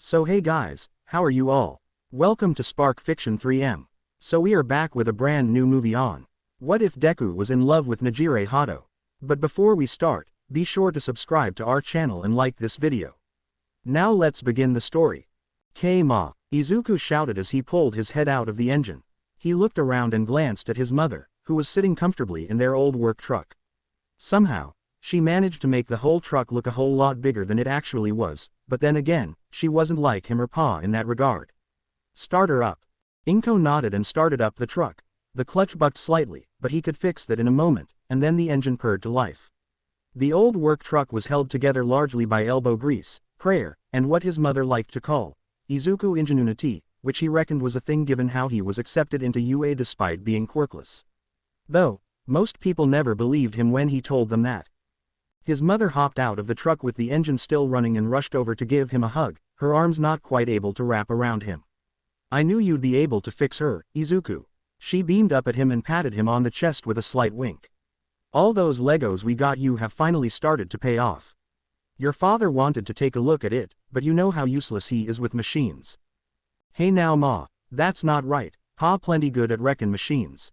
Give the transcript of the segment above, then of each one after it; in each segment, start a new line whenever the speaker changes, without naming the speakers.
So hey guys, how are you all? Welcome to Spark Fiction 3M. So we are back with a brand new movie on What If DEKU Was in Love with Nejire Hado? But before we start, be sure to subscribe to our channel and like this video. Now let's begin the story. K-ma, Isuku shouted as he pulled his head out of the engine. He looked around and glanced at his mother, who was sitting comfortably in their old work truck. Somehow, she managed to make the whole truck look a whole lot bigger than it actually was, but then again, she wasn't like him or Pa in that regard. Start her up. Inko nodded and started up the truck. The clutch bucked slightly, but he could fix that in a moment, and then the engine purred to life. The old work truck was held together largely by elbow grease, prayer, and what his mother liked to call Isuku ingenuity, which he reckoned was a thing given how he was accepted into UA despite being quirkless. Though, most people never believed him when he told them that. His mother hopped out of the truck with the engine still running and rushed over to give him a hug, her arms not quite able to wrap around him. I knew you'd be able to fix her, Isuku. She beamed up at him and patted him on the chest with a slight wink. All those Legos we got you have finally started to pay off. Your father wanted to take a look at it, but you know how useless he is with machines. Hey now Ma, that's not right, Pa plenty good at wrecking machines.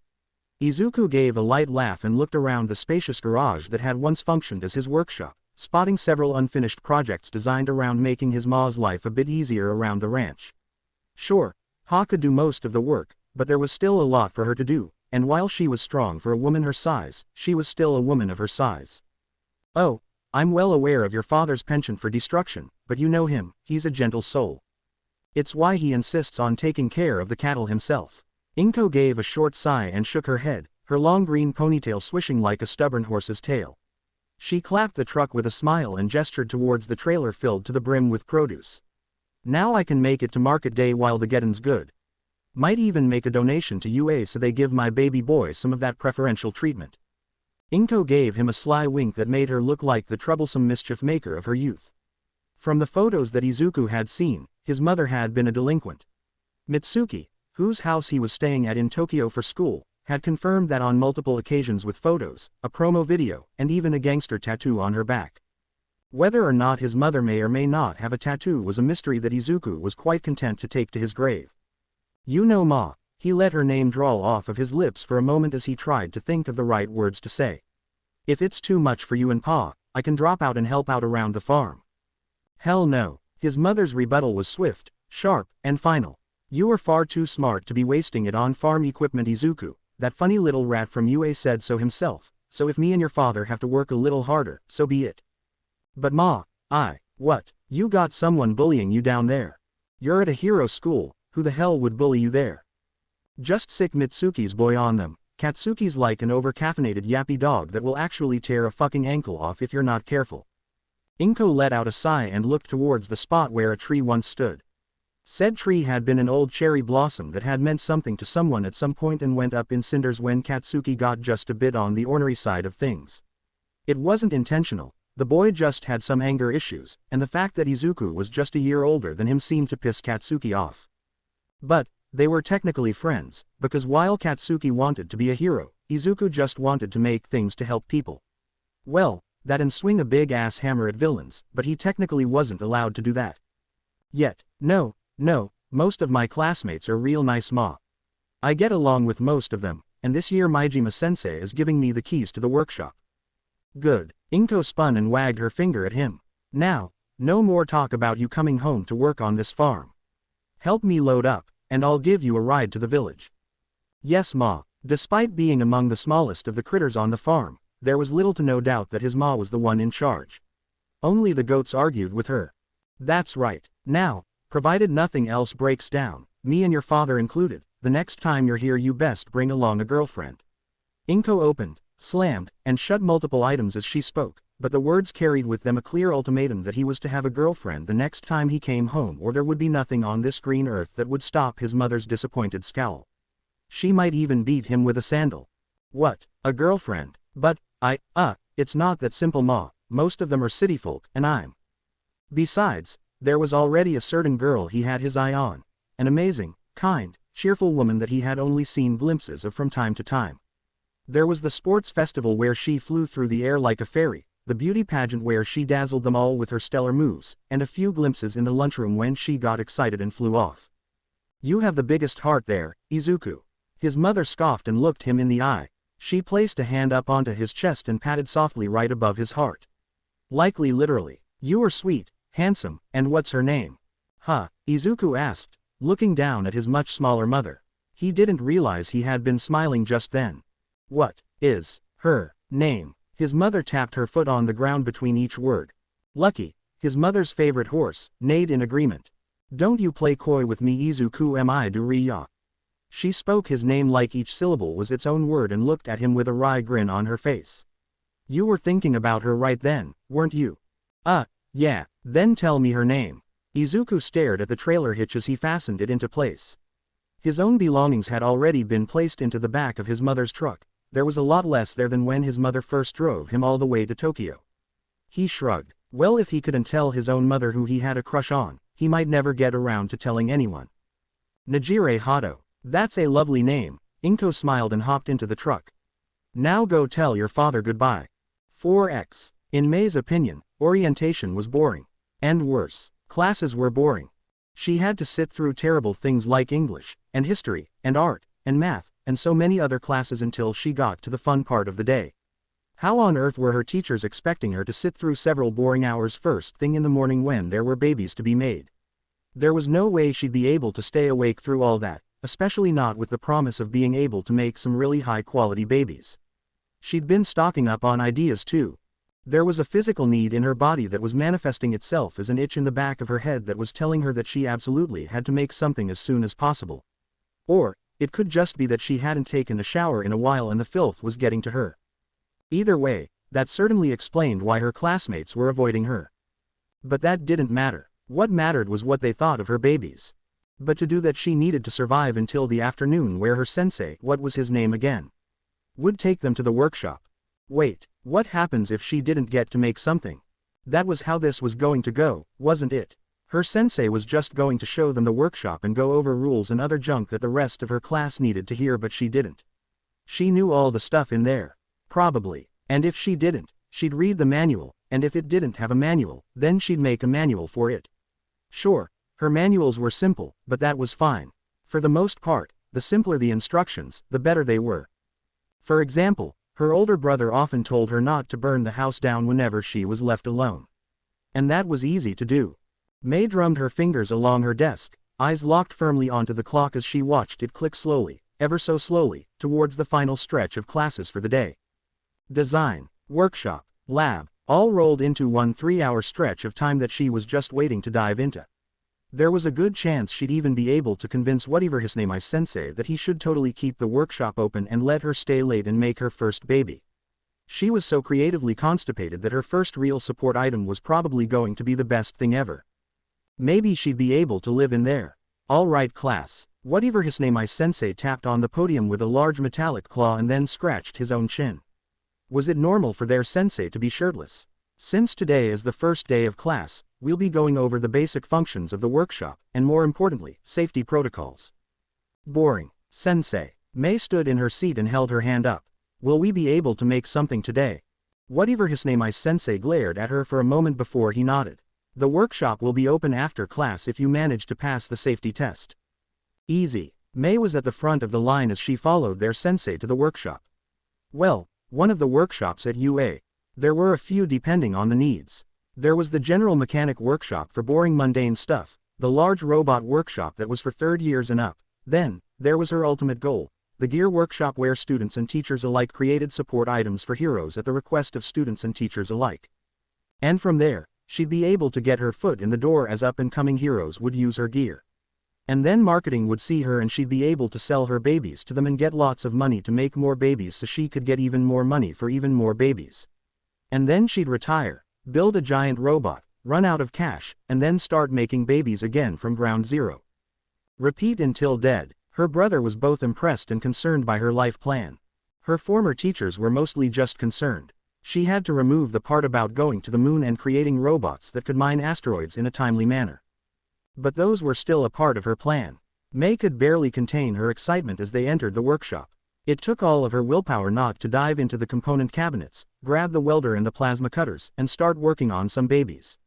Isuku gave a light laugh and looked around the spacious garage that had once functioned as his workshop, spotting several unfinished projects designed around making his Ma's life a bit easier around the ranch. Sure, Pa could do most of the work, but there was still a lot for her to do, and while she was strong for a woman her size, she was still a woman of her size. Oh, I'm well aware of your father's penchant for destruction, but you know him, he's a gentle soul. It's why he insists on taking care of the cattle himself. Inko gave a short sigh and shook her head, her long green ponytail swishing like a stubborn horse's tail. She clapped the truck with a smile and gestured towards the trailer filled to the brim with produce. Now I can make it to market day while the gettin's good. Might even make a donation to UA so they give my baby boy some of that preferential treatment. Inko gave him a sly wink that made her look like the troublesome mischief maker of her youth. From the photos that Isuku had seen, his mother had been a delinquent. Mitsuki, whose house he was staying at in Tokyo for school, had confirmed that on multiple occasions with photos, a promo video, and even a gangster tattoo on her back. Whether or not his mother may or may not have a tattoo was a mystery that Isuku was quite content to take to his grave. You know Ma, he let her name drawl off of his lips for a moment as he tried to think of the right words to say. If it's too much for you and Pa, I can drop out and help out around the farm. Hell no, his mother's rebuttal was swift, sharp, and final. You are far too smart to be wasting it on farm equipment Isuku, that funny little rat from UA said so himself, so if me and your father have to work a little harder, so be it. But Ma, what, you got someone bullying you down there. You're at a hero school, who the hell would bully you there? Just sick Mitsuki's boy on them, Katsuki's like an over-caffeinated yappy dog that will actually tear a fucking ankle off if you're not careful. Inko let out a sigh and looked towards the spot where a tree once stood. Said tree had been an old cherry blossom that had meant something to someone at some point and went up in cinders when Katsuki got just a bit on the ornery side of things. It wasn't intentional, the boy just had some anger issues, and the fact that Isuku was just a year older than him seemed to piss Katsuki off. But, they were technically friends, because while Katsuki wanted to be a hero, Isuku just wanted to make things to help people. Well, that and swing a big-ass hammer at villains, but he technically wasn't allowed to do that. Yet, no, most of my classmates are real nice Ma. I get along with most of them, and this year Majima-sensei is giving me the keys to the workshop. Good, Inko spun and wagged her finger at him. Now, no more talk about you coming home to work on this farm. Help me load up, and I'll give you a ride to the village. Yes Ma, despite being among the smallest of the critters on the farm, there was little to no doubt that his Ma was the one in charge. Only the goats argued with her. That's right, now, provided nothing else breaks down, me and your father included, the next time you're here you best bring along a girlfriend. Inko opened, slammed, and shut multiple items as she spoke, but the words carried with them a clear ultimatum that he was to have a girlfriend the next time he came home or there would be nothing on this green earth that would stop his mother's disappointed scowl. She might even beat him with a sandal. What, a girlfriend? But, it's not that simple Ma, most of them are city folk, and I'm. Besides, there was already a certain girl he had his eye on, an amazing, kind, cheerful woman that he had only seen glimpses of from time to time. There was the sports festival where she flew through the air like a fairy, the beauty pageant where she dazzled them all with her stellar moves, and a few glimpses in the lunchroom when she got excited and flew off. "You have the biggest heart there, Isuku." His mother scoffed and looked him in the eye. She placed a hand up onto his chest and patted softly right above his heart. "Likely literally. You are sweet, handsome, and what's her name?" "Huh?" Izuku asked, looking down at his much smaller mother. He didn't realize he had been smiling just then. "What is her name?" His mother tapped her foot on the ground between each word. "Lucky," his mother's favorite horse, neighed in agreement. "Don't you play coy with me, Izuku mi Duriya." She spoke his name like each syllable was its own word and looked at him with a wry grin on her face. "You were thinking about her right then, weren't you?" Yeah, then tell me her name." Izuku stared at the trailer hitch as he fastened it into place. His own belongings had already been placed into the back of his mother's truck. There was a lot less there than when his mother first drove him all the way to Tokyo. He shrugged. Well, if he couldn't tell his own mother who he had a crush on, he might never get around to telling anyone. "Nejire Hado. That's a lovely name." Inko smiled and hopped into the truck. "Now go tell your father goodbye." 4x. In May's opinion, orientation was boring. And worse, classes were boring. She had to sit through terrible things like English, and history, and art, and math, and so many other classes until she got to the fun part of the day. How on earth were her teachers expecting her to sit through several boring hours first thing in the morning when there were babies to be made? There was no way she'd be able to stay awake through all that, especially not with the promise of being able to make some really high-quality babies. She'd been stocking up on ideas too. There was a physical need in her body that was manifesting itself as an itch in the back of her head that was telling her that she absolutely had to make something as soon as possible. Or, it could just be that she hadn't taken a shower in a while and the filth was getting to her. Either way, that certainly explained why her classmates were avoiding her. But that didn't matter. What mattered was what they thought of her babies. But to do that she needed to survive until the afternoon where her sensei, what was his name again, would take them to the workshop. Wait, what happens if she didn't get to make something? That was how this was going to go, wasn't it? Her sensei was just going to show them the workshop and go over rules and other junk that the rest of her class needed to hear, but she didn't. She knew all the stuff in there. Probably. And if she didn't, she'd read the manual, and if it didn't have a manual, then she'd make a manual for it. Sure, her manuals were simple, but that was fine. For the most part, the simpler the instructions, the better they were. For example, her older brother often told her not to burn the house down whenever she was left alone. And that was easy to do. May drummed her fingers along her desk, eyes locked firmly onto the clock as she watched it click slowly, ever so slowly, towards the final stretch of classes for the day. Design, workshop, lab, all rolled into one 3-hour stretch of time that she was just waiting to dive into. There was a good chance she'd even be able to convince whatever his name is sensei that he should totally keep the workshop open and let her stay late and make her first baby. She was so creatively constipated that her first real support item was probably going to be the best thing ever. Maybe she'd be able to live in there. All right, class. Whatever his name is sensei tapped on the podium with a large metallic claw and then scratched his own chin. Was it normal for their sensei to be shirtless? Since today is the first day of class, we'll be going over the basic functions of the workshop, and more importantly, safety protocols. Boring. Sensei. May stood in her seat and held her hand up. Will we be able to make something today? Whatever his name is sensei glared at her for a moment before he nodded. The workshop will be open after class if you manage to pass the safety test. Easy. May was at the front of the line as she followed their sensei to the workshop. Well, one of the workshops at UA. There were a few depending on the needs. There was the general mechanic workshop for boring mundane stuff, the large robot workshop that was for 3rd years and up. Then, there was her ultimate goal, the gear workshop where students and teachers alike created support items for heroes at the request of students and teachers alike. And from there, she'd be able to get her foot in the door as up-and-coming heroes would use her gear. And then marketing would see her and she'd be able to sell her babies to them and get lots of money to make more babies so she could get even more money for even more babies. And then she'd retire, build a giant robot, run out of cash, and then start making babies again from ground zero. Repeat until dead. Her brother was both impressed and concerned by her life plan. Her former teachers were mostly just concerned. She had to remove the part about going to the moon and creating robots that could mine asteroids in a timely manner. But those were still a part of her plan. May could barely contain her excitement as they entered the workshop. It took all of her willpower not to dive into the component cabinets, grab the welder and the plasma cutters, and start working on some babies.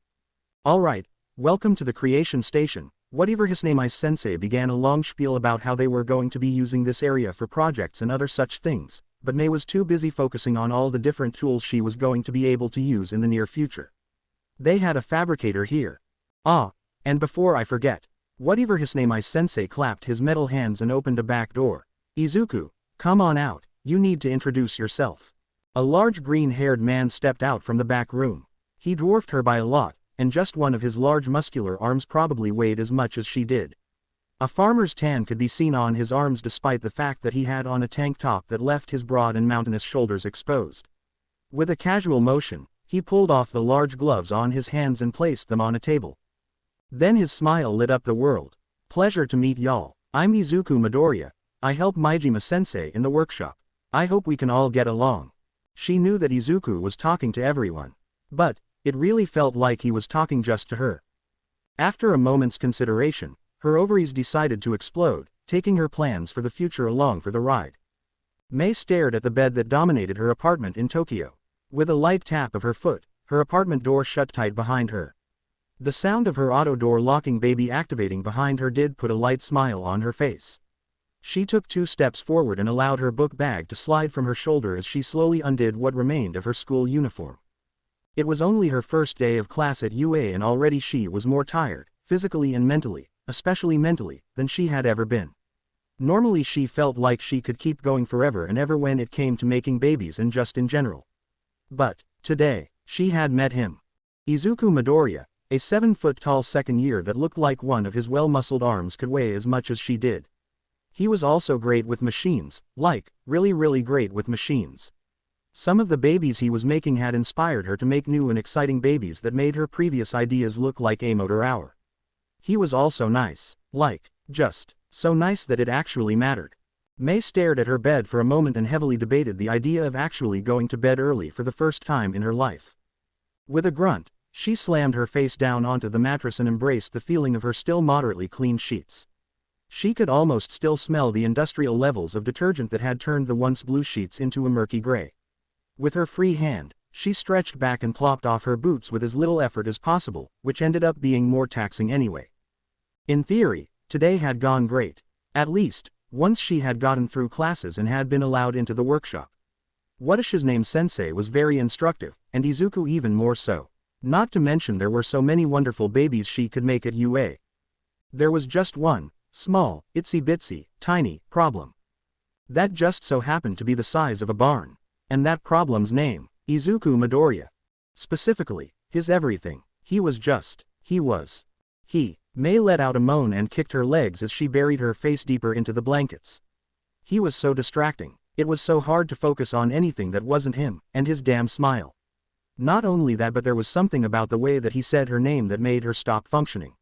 Alright, welcome to the creation station. Whatever his name is, Sensei began a long spiel about how they were going to be using this area for projects and other such things, but May was too busy focusing on all the different tools she was going to be able to use in the near future. They had a fabricator here. Ah, and before I forget, whatever his name is, Sensei clapped his metal hands and opened a back door. Isuku, come on out, you need to introduce yourself. A large green-haired man stepped out from the back room. He dwarfed her by a lot, and just one of his large muscular arms probably weighed as much as she did. A farmer's tan could be seen on his arms despite the fact that he had on a tank top that left his broad and mountainous shoulders exposed. With a casual motion, he pulled off the large gloves on his hands and placed them on a table. Then his smile lit up the world. Pleasure to meet y'all. I'm Izuku Midoriya. I help Majima-sensei in the workshop. I hope we can all get along. She knew that Izuku was talking to everyone. But, it really felt like he was talking just to her. After a moment's consideration, her ovaries decided to explode, taking her plans for the future along for the ride. May stared at the bed that dominated her apartment in Tokyo. With a light tap of her foot, her apartment door shut tight behind her. The sound of her auto door locking baby activating behind her did put a light smile on her face. She took 2 steps forward and allowed her book bag to slide from her shoulder as she slowly undid what remained of her school uniform. It was only her first day of class at UA and already she was more tired, physically and mentally, especially mentally, than she had ever been. Normally she felt like she could keep going forever and ever when it came to making babies and just in general. But, today, she had met him. Izuku Midoriya, a 7-foot-tall second year that looked like one of his well-muscled arms could weigh as much as she did. He was also great with machines, really great with machines. Some of the babies he was making had inspired her to make new and exciting babies that made her previous ideas look like a motor hour. He was also nice, just so nice that it actually mattered. May stared at her bed for a moment and heavily debated the idea of actually going to bed early for the first time in her life. With a grunt, she slammed her face down onto the mattress and embraced the feeling of her still moderately clean sheets. She could almost still smell the industrial levels of detergent that had turned the once blue sheets into a murky gray. With her free hand, she stretched back and plopped off her boots with as little effort as possible, which ended up being more taxing anyway. In theory, today had gone great. At least, once she had gotten through classes and had been allowed into the workshop. Wata's name Sensei was very instructive, and Izuku even more so. Not to mention there were so many wonderful babies she could make at UA. There was just one, small, itsy-bitsy, tiny, problem. That just so happened to be the size of a barn. And that problem's name, Izuku Midoriya. Specifically, his everything. He. May let out a moan and kicked her legs as she buried her face deeper into the blankets. He was so distracting. It was so hard to focus on anything that wasn't him, and his damn smile. Not only that, but there was something about the way that he said her name that made her stop functioning.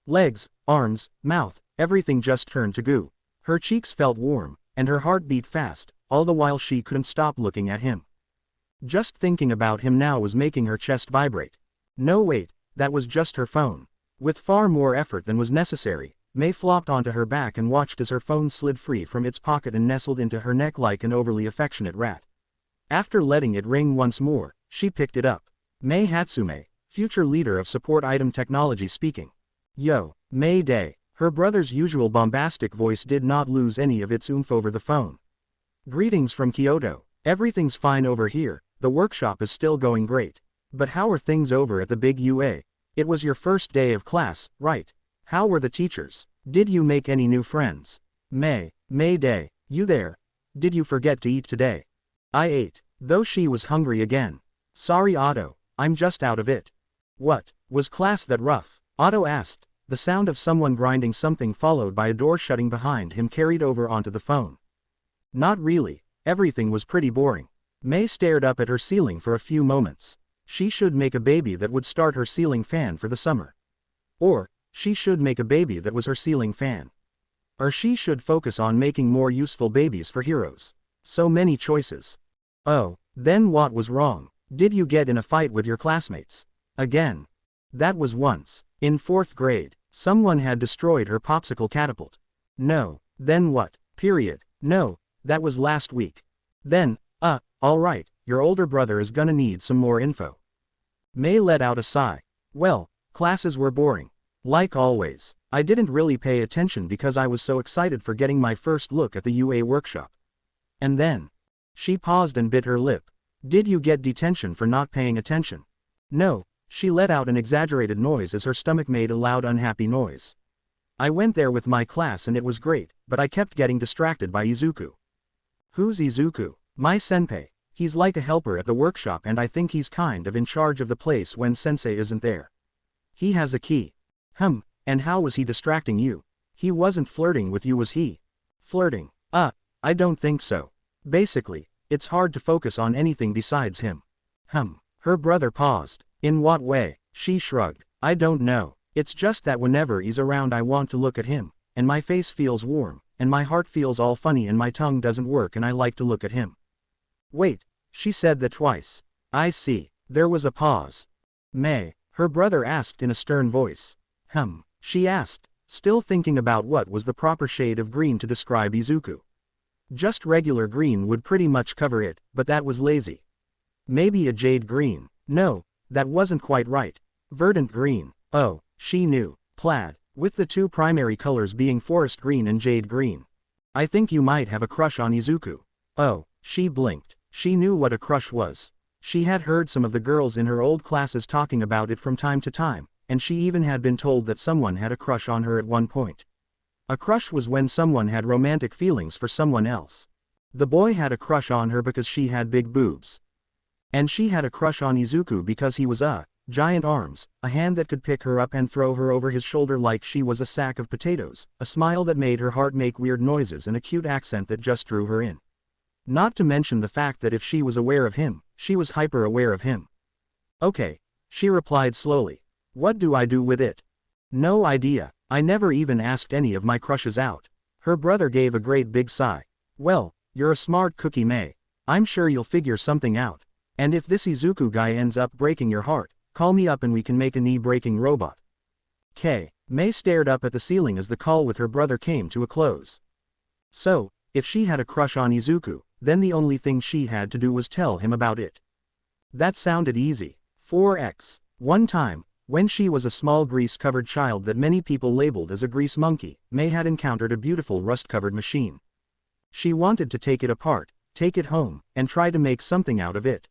Legs, arms, mouth, everything just turned to goo. Her cheeks felt warm, and her heart beat fast, all the while she couldn't stop looking at him. Just thinking about him now was making her chest vibrate. No wait, that was just her phone. With far more effort than was necessary, May flopped onto her back and watched as her phone slid free from its pocket and nestled into her neck like an overly affectionate rat. After letting it ring once more, she picked it up. May Hatsume, future leader of support item technology speaking. Yo, May Day. Her brother's usual bombastic voice did not lose any of its oomph over the phone. Greetings from Kyoto. Everything's fine over here, the workshop is still going great. But how are things over at the big UA? It was your first day of class, right? How were the teachers? Did you make any new friends? May Day, you there? Did you forget to eat today? I ate, though she was hungry again. Sorry Otto, I'm just out of it. What, was class that rough? Otto asked, the sound of someone grinding something followed by a door shutting behind him carried over onto the phone. Not really, everything was pretty boring. May stared up at her ceiling for a few moments. She should make a baby that would start her ceiling fan for the summer. Or, she should make a baby that was her ceiling fan. Or she should focus on making more useful babies for heroes. So many choices. Oh, then what was wrong? Did you get in a fight with your classmates? Again. That was once. In 4th grade, someone had destroyed her popsicle catapult. No, then what? Period. No, That was last week. Then, alright, your older brother is gonna need some more info. Mei let out a sigh. Well, classes were boring. Like always, I didn't really pay attention because I was so excited for getting my first look at the UA workshop. And then, she paused and bit her lip. Did you get detention for not paying attention? No, she let out an exaggerated noise as her stomach made a loud unhappy noise. I went there with my class and it was great, but I kept getting distracted by Isuku. Who's Isuku? My senpai. He's like a helper at the workshop and I think he's kind of in charge of the place when sensei isn't there. He has a key. And how was he distracting you? He wasn't flirting with you, was he? Flirting? I don't think so. Basically, it's hard to focus on anything besides him. Her brother paused. In what way? She shrugged. I don't know. It's just that whenever he's around I want to look at him, and my face feels warm, and my heart feels all funny and my tongue doesn't work and I like to look at him. Wait, she said that twice. I see. There was a pause. Mei, her brother asked in a stern voice. She asked, still thinking about what was the proper shade of green to describe Isuku. Just regular green would pretty much cover it, but that was lazy. Maybe a jade green. No, that wasn't quite right. Verdant green. Oh, she knew. Plaid, with the two primary colors being forest green and jade green. I think you might have a crush on Isuku. Oh, she blinked. She knew what a crush was. She had heard some of the girls in her old classes talking about it from time to time, and she even had been told that someone had a crush on her at one point. A crush was when someone had romantic feelings for someone else. The boy had a crush on her because she had big boobs. And she had a crush on Isuku because he was giant arms, a hand that could pick her up and throw her over his shoulder like she was a sack of potatoes, a smile that made her heart make weird noises and a cute accent that just drew her in. Not to mention the fact that if she was aware of him, she was hyper aware of him. Okay, she replied slowly. What do I do with it? No idea. I never even asked any of my crushes out. Her brother gave a great big sigh. Well, you're a smart cookie, Mei. I'm sure you'll figure something out. And if this Isuku guy ends up breaking your heart, call me up and we can make a knee-breaking robot. Mei stared up at the ceiling as the call with her brother came to a close. So, if she had a crush on Isuku, then the only thing she had to do was tell him about it. That sounded easy. 4x. One time, when she was a small grease-covered child that many people labeled as a grease monkey, Mei had encountered a beautiful rust-covered machine. She wanted to take it apart, take it home, and try to make something out of it.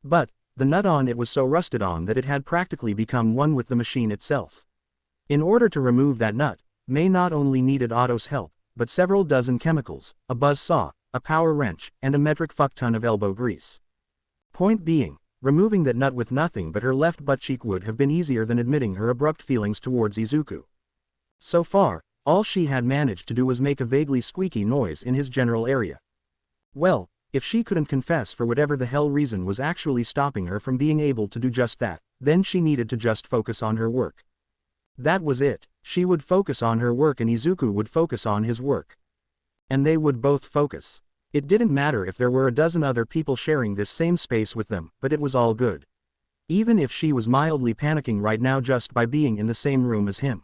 But, the nut on it was so rusted on that it had practically become one with the machine itself. In order to remove that nut, Mei not only needed Otto's help, but several dozen chemicals, a buzz saw, a power wrench, and a metric fuck-ton of elbow grease. Point being, removing that nut with nothing but her left butt cheek would have been easier than admitting her abrupt feelings towards Isuku. So far, all she had managed to do was make a vaguely squeaky noise in his general area. Well, if she couldn't confess for whatever the hell reason was actually stopping her from being able to do just that, then she needed to just focus on her work. That was it. She would focus on her work and Isuku would focus on his work. And they would both focus. It didn't matter if there were a dozen other people sharing this same space with them, but it was all good. Even if she was mildly panicking right now just by being in the same room as him.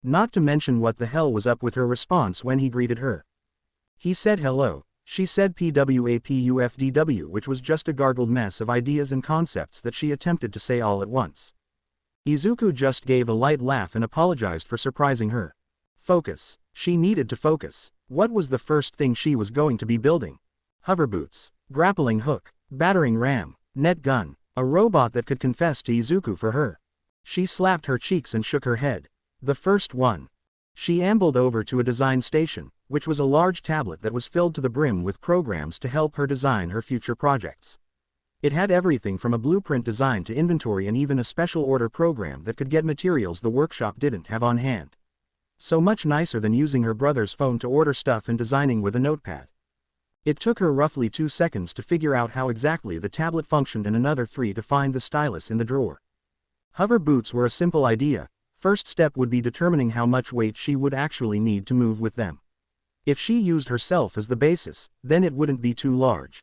Not to mention what the hell was up with her response when he greeted her. He said hello. She said PWAPUFDW, which was just a gargled mess of ideas and concepts that she attempted to say all at once. Isuku just gave a light laugh and apologized for surprising her. Focus. She needed to focus. What was the first thing she was going to be building? Hover boots, grappling hook, battering ram, net gun, a robot that could confess to Isuku for her. She slapped her cheeks and shook her head. The first one. She ambled over to a design station, which was a large tablet that was filled to the brim with programs to help her design her future projects. It had everything from a blueprint design to inventory and even a special order program that could get materials the workshop didn't have on hand. So much nicer than using her brother's phone to order stuff and designing with a notepad. It took her roughly 2 seconds to figure out how exactly the tablet functioned and another 3 to find the stylus in the drawer. Hover boots were a simple idea. First step would be determining how much weight she would actually need to move with them. If she used herself as the basis, then it wouldn't be too large.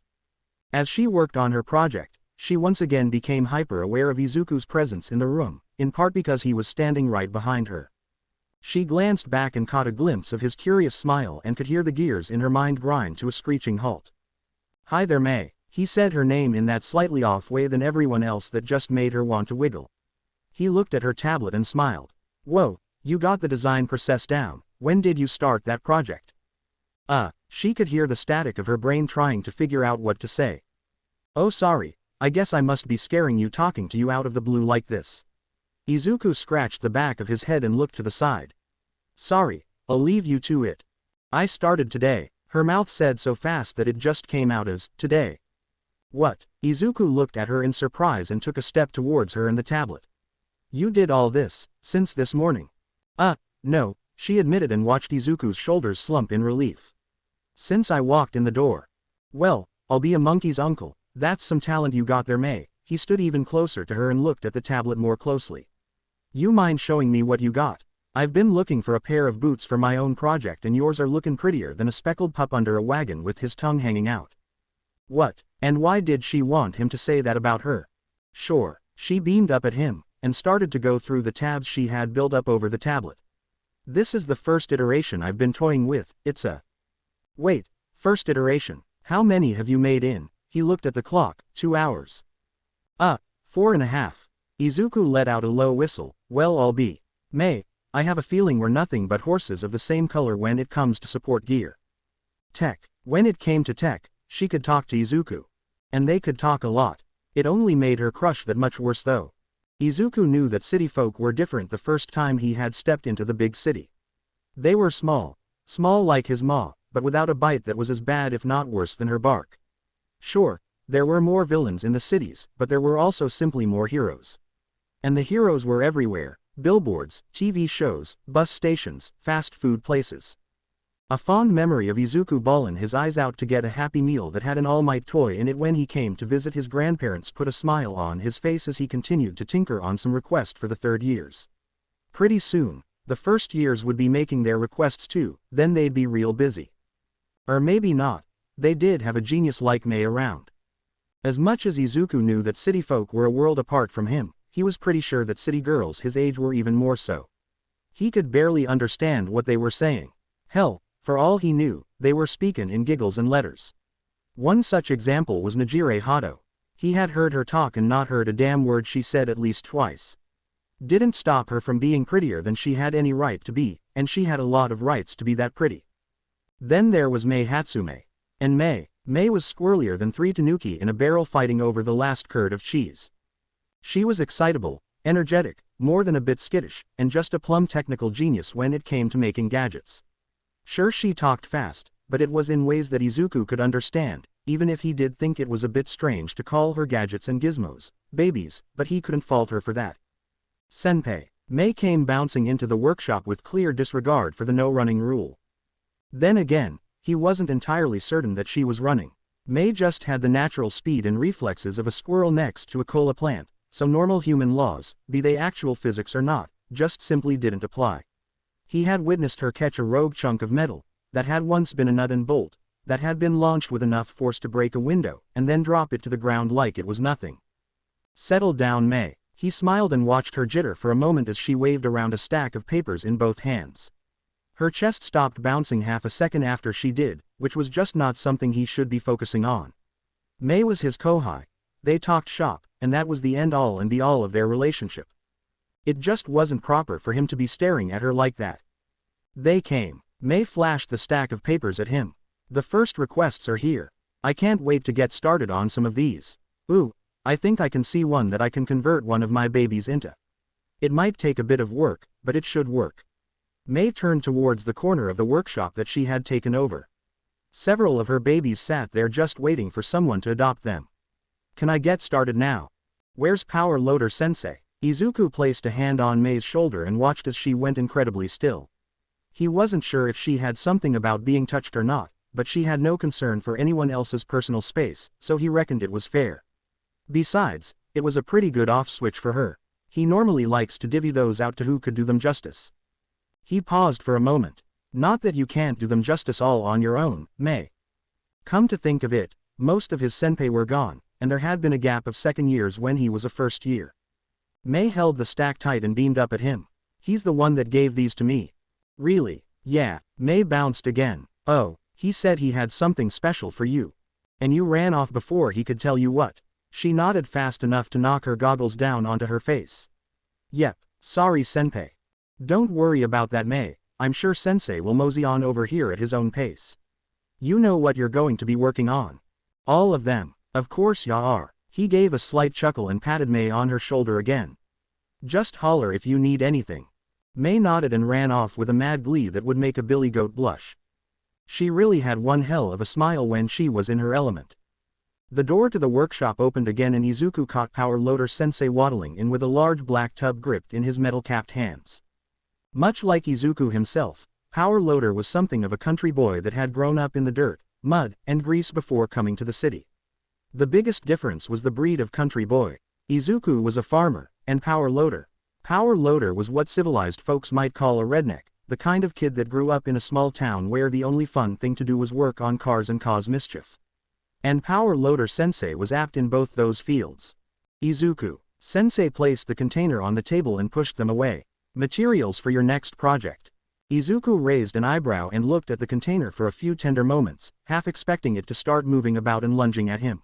As she worked on her project, she once again became hyper-aware of Izuku's presence in the room, in part because he was standing right behind her. She glanced back and caught a glimpse of his curious smile and could hear the gears in her mind grind to a screeching halt. "Hi there, May," he said her name in that slightly off way than everyone else that just made her want to wiggle. He looked at her tablet and smiled. "Whoa, you got the design process down. When did you start that project?" She could hear the static of her brain trying to figure out what to say. "Oh, sorry, I guess I must be scaring you talking to you out of the blue like this." Isuku scratched the back of his head and looked to the side. "Sorry, I'll leave you to it. I started today," her mouth said so fast that it just came out as, "today." "What?" Isuku looked at her in surprise and took a step towards her and the tablet. "You did all this, since this morning?" No," she admitted and watched Izuku's shoulders slump in relief. "Since I walked in the door." "Well, I'll be a monkey's uncle, that's some talent you got there, May." He stood even closer to her and looked at the tablet more closely. "You mind showing me what you got? I've been looking for a pair of boots for my own project and yours are looking prettier than a speckled pup under a wagon with his tongue hanging out." What? And why did she want him to say that about her? Sure, she beamed up at him, and started to go through the tabs she had built up over the tablet. "This is the first iteration I've been toying with, it's a..." "Wait, first iteration, how many have you made in?" He looked at the clock. 2 hours. 4.5. Izuku let out a low whistle. "Well, I'll be. May, I have a feeling we're nothing but horses of the same color when it comes to support gear." Tech. When it came to tech, she could talk to Izuku. And they could talk a lot. It only made her crush that much worse though. Izuku knew that city folk were different the first time he had stepped into the big city. They were small like his maw, but without a bite that was as bad if not worse than her bark. Sure, there were more villains in the cities, but there were also simply more heroes. And the heroes were everywhere: billboards, TV shows, bus stations, fast food places. A fond memory of Izuku bawling his eyes out to get a Happy Meal that had an All Might toy in it when he came to visit his grandparents put a smile on his face as he continued to tinker on some request for the third years. Pretty soon, the first years would be making their requests too, then they'd be real busy. Or maybe not, they did have a genius like May around. As much as Izuku knew that city folk were a world apart from him, he was pretty sure that city girls his age were even more so. He could barely understand what they were saying. Hell, for all he knew, they were speaking in giggles and letters. One such example was Nejire Hado. He had heard her talk and not heard a damn word she said at least twice. Didn't stop her from being prettier than she had any right to be, and she had a lot of rights to be that pretty. Then there was Mei Hatsume. And Mei was squirrelier than 3 tanuki in a barrel fighting over the last curd of cheese. She was excitable, energetic, more than a bit skittish, and just a plumb technical genius when it came to making gadgets. Sure, she talked fast, but it was in ways that Izuku could understand, even if he did think it was a bit strange to call her gadgets and gizmos babies, but he couldn't fault her for that. "Senpai." Mei came bouncing into the workshop with clear disregard for the no-running rule. Then again, he wasn't entirely certain that she was running. Mei just had the natural speed and reflexes of a squirrel next to a cola plant, so normal human laws, be they actual physics or not, just simply didn't apply. He had witnessed her catch a rogue chunk of metal, that had once been a nut and bolt, that had been launched with enough force to break a window, and then drop it to the ground like it was nothing. "Settle down, May." He smiled and watched her jitter for a moment as she waved around a stack of papers in both hands. Her chest stopped bouncing half a second after she did, which was just not something he should be focusing on. May was his kohai. They talked shop, and that was the end-all and be-all of their relationship. It just wasn't proper for him to be staring at her like that. They came. May flashed the stack of papers at him. "The first requests are here. I can't wait to get started on some of these. Ooh, I think I can see one that I can convert one of my babies into. It might take a bit of work, but it should work." May turned towards the corner of the workshop that she had taken over. Several of her babies sat there just waiting for someone to adopt them. "Can I get started now? Where's Power Loader Sensei?" Izuku placed a hand on May's shoulder and watched as she went incredibly still. He wasn't sure if she had something about being touched or not, but she had no concern for anyone else's personal space, so he reckoned it was fair. Besides, it was a pretty good off switch for her. He normally likes to divvy those out to who could do them justice. He paused for a moment. "Not that you can't do them justice all on your own, May. Come to think of it, most of his senpai were gone, and there had been a gap of second years when he was a first year." May held the stack tight and beamed up at him. He's the one that gave these to me. Really? Yeah, Mei bounced again. Oh, he said he had something special for you. And you ran off before he could tell you what. She nodded fast enough to knock her goggles down onto her face. Yep, sorry senpai. Don't worry about that Mei, I'm sure sensei will mosey on over here at his own pace. You know what you're going to be working on. All of them. Of course ya are. He gave a slight chuckle and patted Mei on her shoulder again. Just holler if you need anything. Mei nodded and ran off with a mad glee that would make a billy goat blush. She really had one hell of a smile when she was in her element. The door to the workshop opened again and Isuku caught Power Loader Sensei waddling in with a large black tub gripped in his metal-capped hands. Much like Isuku himself, Power Loader was something of a country boy that had grown up in the dirt, mud, and grease before coming to the city. The biggest difference was the breed of country boy. Isuku was a farmer, and Power Loader was what civilized folks might call a redneck, the kind of kid that grew up in a small town where the only fun thing to do was work on cars and cause mischief. And Power Loader Sensei was apt in both those fields. Isuku. Sensei placed the container on the table and pushed them away. Materials for your next project. Isuku raised an eyebrow and looked at the container for a few tender moments, half expecting it to start moving about and lunging at him.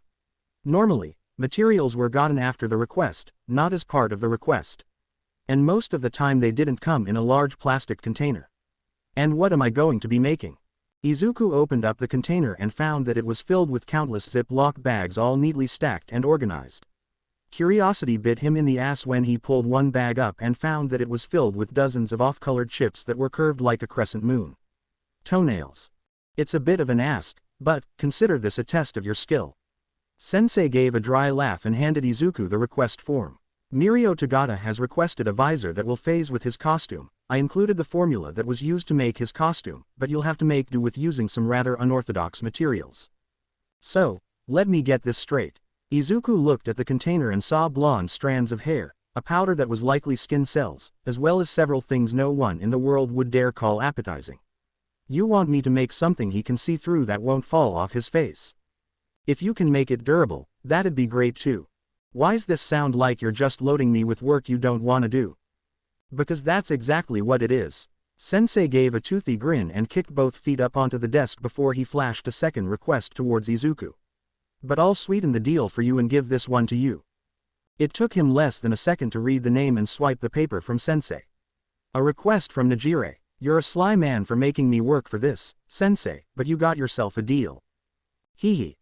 Normally, materials were gotten after the request, not as part of the request. And most of the time they didn't come in a large plastic container. And what am I going to be making? Isuku opened up the container and found that it was filled with countless Ziploc bags all neatly stacked and organized. Curiosity bit him in the ass when he pulled one bag up and found that it was filled with dozens of off-colored chips that were curved like a crescent moon. Toenails. It's a bit of an ask, but consider this a test of your skill. Sensei gave a dry laugh and handed Isuku the request form. Mirio Tagata has requested a visor that will phase with his costume. I included the formula that was used to make his costume, but you'll have to make do with using some rather unorthodox materials. So, let me get this straight. Isuku looked at the container and saw blonde strands of hair, a powder that was likely skin cells, as well as several things no one in the world would dare call appetizing. You want me to make something he can see through that won't fall off his face? If you can make it durable, that'd be great too. Why's this sound like you're just loading me with work you don't want to do? Because that's exactly what it is. Sensei gave a toothy grin and kicked both feet up onto the desk before he flashed a second request towards Isuku. But I'll sweeten the deal for you and give this one to you. It took him less than a second to read the name and swipe the paper from Sensei. A request from Nejire. You're a sly man for making me work for this, Sensei, but you got yourself a deal. Hee.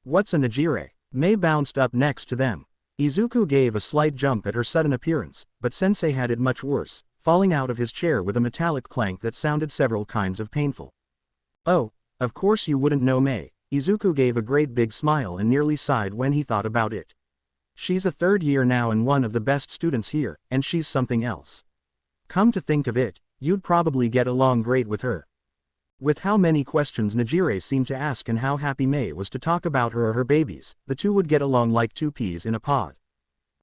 What's a Nejire? Mei bounced up next to them. Isuku gave a slight jump at her sudden appearance, but Sensei had it much worse, falling out of his chair with a metallic clank that sounded several kinds of painful. Oh, of course you wouldn't know Mei. Isuku gave a great big smile and nearly sighed when he thought about it. She's a third year now and one of the best students here, and she's something else. Come to think of it, you'd probably get along great with her. With how many questions Nejire seemed to ask and how happy Mei was to talk about her or her babies, the two would get along like two peas in a pod.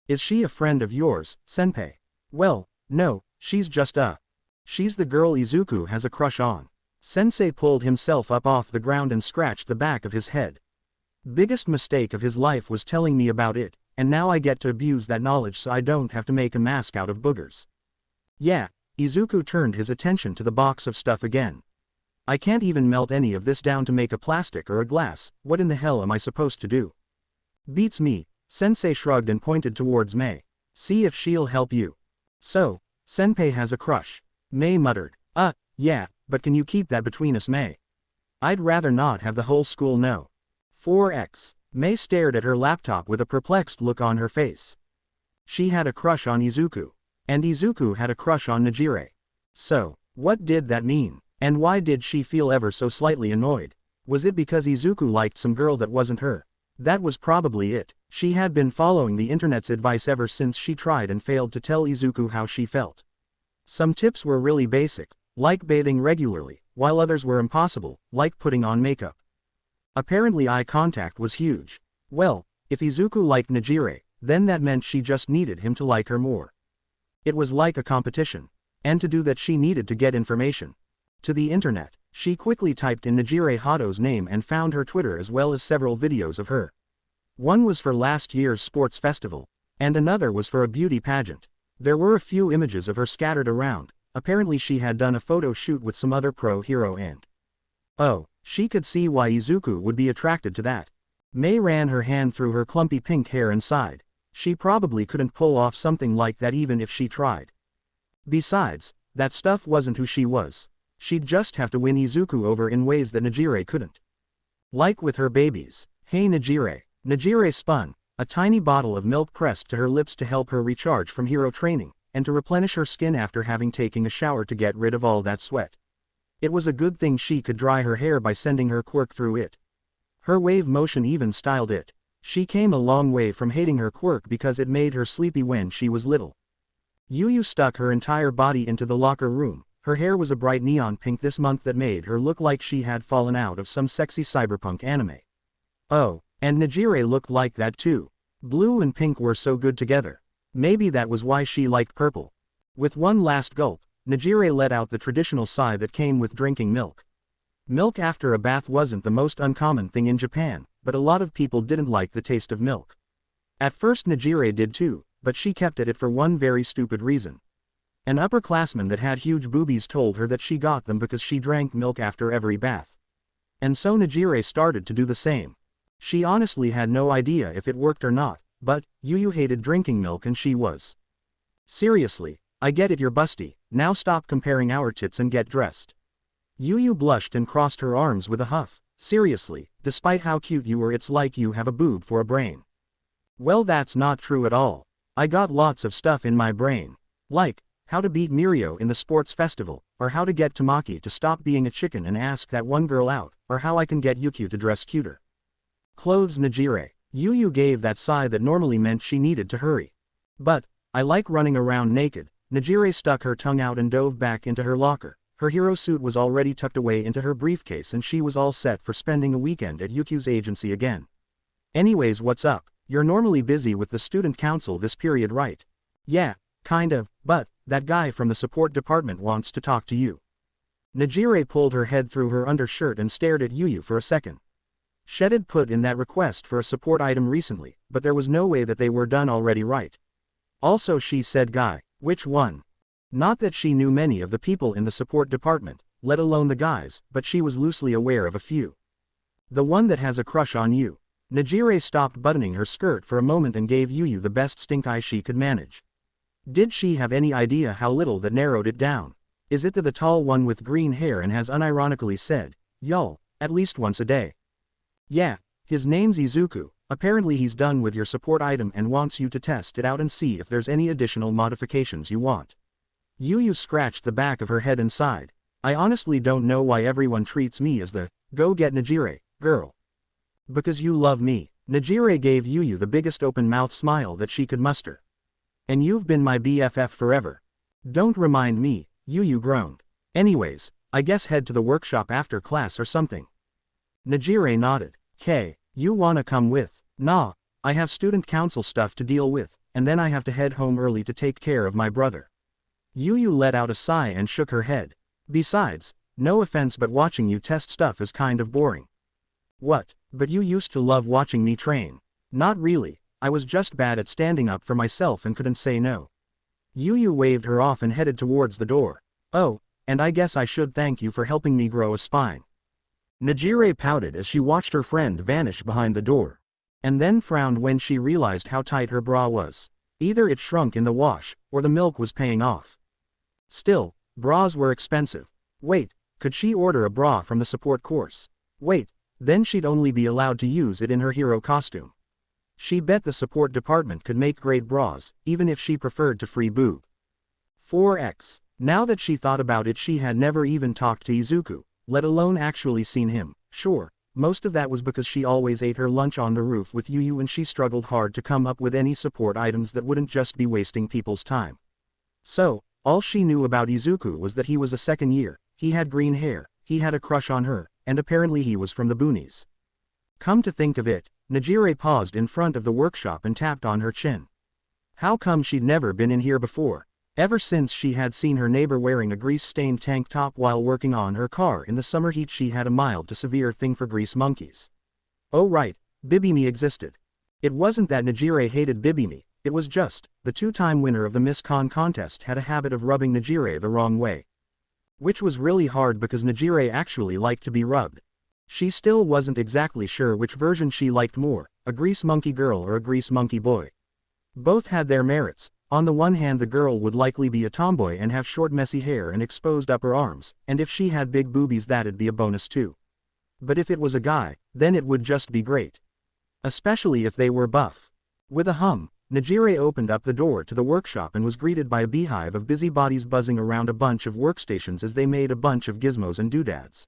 Is she a friend of yours, senpai? Well, no, she's the girl Isuku has a crush on. Sensei pulled himself up off the ground and scratched the back of his head. Biggest mistake of his life was telling me about it, and now I get to abuse that knowledge so I don't have to make a mask out of boogers. Yeah, Isuku turned his attention to the box of stuff again. I can't even melt any of this down to make a plastic or a glass, what in the hell am I supposed to do? Beats me, Sensei shrugged and pointed towards Mei. See if she'll help you. So, Senpai has a crush. Mei muttered. Yeah, but can you keep that between us, Mei? I'd rather not have the whole school know. 4x. Mei stared at her laptop with a perplexed look on her face. She had a crush on Isuku. And Isuku had a crush on Nejire. So, what did that mean? And why did she feel ever so slightly annoyed? Was it because Isuku liked some girl that wasn't her? That was probably it. She had been following the internet's advice ever since she tried and failed to tell Isuku how she felt. Some tips were really basic, like bathing regularly, while others were impossible, like putting on makeup. Apparently eye contact was huge. Well, if Isuku liked Nejire, then that meant she just needed him to like her more. It was like a competition. And to do that she needed to get information. To the internet, she quickly typed in Nejire Hado's name and found her Twitter as well as several videos of her. One was for last year's sports festival, and another was for a beauty pageant. There were a few images of her scattered around. Apparently she had done a photo shoot with some other pro hero and... oh, she could see why Isuku would be attracted to that. Mei ran her hand through her clumpy pink hair and sighed. She probably couldn't pull off something like that even if she tried. Besides, that stuff wasn't who she was. She'd just have to win Isuku over in ways that Nejire couldn't. Like with her babies. Hey Nejire. Nejire spun, a tiny bottle of milk pressed to her lips to help her recharge from hero training, and to replenish her skin after having taken a shower to get rid of all that sweat. It was a good thing she could dry her hair by sending her quirk through it. Her wave motion even styled it. She came a long way from hating her quirk because it made her sleepy when she was little. Yuyu stuck her entire body into the locker room. Her hair was a bright neon pink this month that made her look like she had fallen out of some sexy cyberpunk anime. Oh, and Nejire looked like that too. Blue and pink were so good together. Maybe that was why she liked purple. With one last gulp, Nejire let out the traditional sigh that came with drinking milk. Milk after a bath wasn't the most uncommon thing in Japan, but a lot of people didn't like the taste of milk. At first Nejire did too, but she kept at it for one very stupid reason. An upperclassman that had huge boobies told her that she got them because she drank milk after every bath. And so Nejire started to do the same. She honestly had no idea if it worked or not, but Yuyu hated drinking milk and she was. Seriously, I get it, you're busty, now stop comparing our tits and get dressed. Yuyu blushed and crossed her arms with a huff. Seriously, despite how cute you are, it's like you have a boob for a brain. Well, that's not true at all. I got lots of stuff in my brain. Like, how to beat Mirio in the sports festival, or how to get Tamaki to stop being a chicken and ask that one girl out, or how I can get Yuki to dress cuter. Clothes Nejire. Yuyu gave that sigh that normally meant she needed to hurry. But, I like running around naked. Nejire stuck her tongue out and dove back into her locker. Her hero suit was already tucked away into her briefcase and she was all set for spending a weekend at Yuki's agency again. Anyways, what's up? You're normally busy with the student council this period, right? Yeah, kind of, but that guy from the support department wants to talk to you. Nejire pulled her head through her undershirt and stared at Yuyu for a second. She'd put in that request for a support item recently, but there was no way that they were done already, right? Also, she said guy. Which one? Not that she knew many of the people in the support department, let alone the guys, but she was loosely aware of a few. The one that has a crush on you. Nejire stopped buttoning her skirt for a moment and gave Yuyu the best stink eye she could manage. Did she have any idea how little that narrowed it down? Is it the tall one with green hair and has unironically said, y'all, at least once a day? Yeah, his name's Isuku. Apparently he's done with your support item and wants you to test it out and see if there's any additional modifications you want. Yuyu scratched the back of her head and sighed. I honestly don't know why everyone treats me as the go-get Nejire girl. Because you love me. Nejire gave Yuyu the biggest open-mouth smile that she could muster. And you've been my BFF forever. Don't remind me, Yuyu groaned. Anyways, I guess head to the workshop after class or something. Nejire nodded. "K, you wanna come with?" "Nah, I have student council stuff to deal with, and then I have to head home early to take care of my brother." Yuyu let out a sigh and shook her head. "Besides, no offense but watching you test stuff is kind of boring." "What, but you used to love watching me train." "Not really, I was just bad at standing up for myself and couldn't say no." Yuyu waved her off and headed towards the door. "Oh, and I guess I should thank you for helping me grow a spine." Nejire pouted as she watched her friend vanish behind the door. And then frowned when she realized how tight her bra was. Either it shrunk in the wash, or the milk was paying off. Still, bras were expensive. Wait, could she order a bra from the support course? Wait, then she'd only be allowed to use it in her hero costume. She bet the support department could make great bras, even if she preferred to free boob. 4x. Now that she thought about it, she had never even talked to Isuku, let alone actually seen him. Sure, most of that was because she always ate her lunch on the roof with Yuyu and she struggled hard to come up with any support items that wouldn't just be wasting people's time. So, all she knew about Isuku was that he was a second year, he had green hair, he had a crush on her, and apparently he was from the boonies. Come to think of it, Nejire paused in front of the workshop and tapped on her chin. How come she'd never been in here before? Ever since she had seen her neighbor wearing a grease-stained tank top while working on her car in the summer heat, she had a mild to severe thing for grease monkeys. Oh right, Bibimi existed. It wasn't that Nejire hated Bibimi, It was just, the two-time winner of the Miss Con contest had a habit of rubbing Nejire the wrong way. Which was really hard because Nejire actually liked to be rubbed. She still wasn't exactly sure which version she liked more, a grease monkey girl or a grease monkey boy. Both had their merits. On the one hand, the girl would likely be a tomboy and have short messy hair and exposed upper arms, and if she had big boobies that'd be a bonus too. But if it was a guy, then it would just be great. Especially if they were buff. With a hum, Nejire opened up the door to the workshop and was greeted by a beehive of busybodies buzzing around a bunch of workstations as they made a bunch of gizmos and doodads.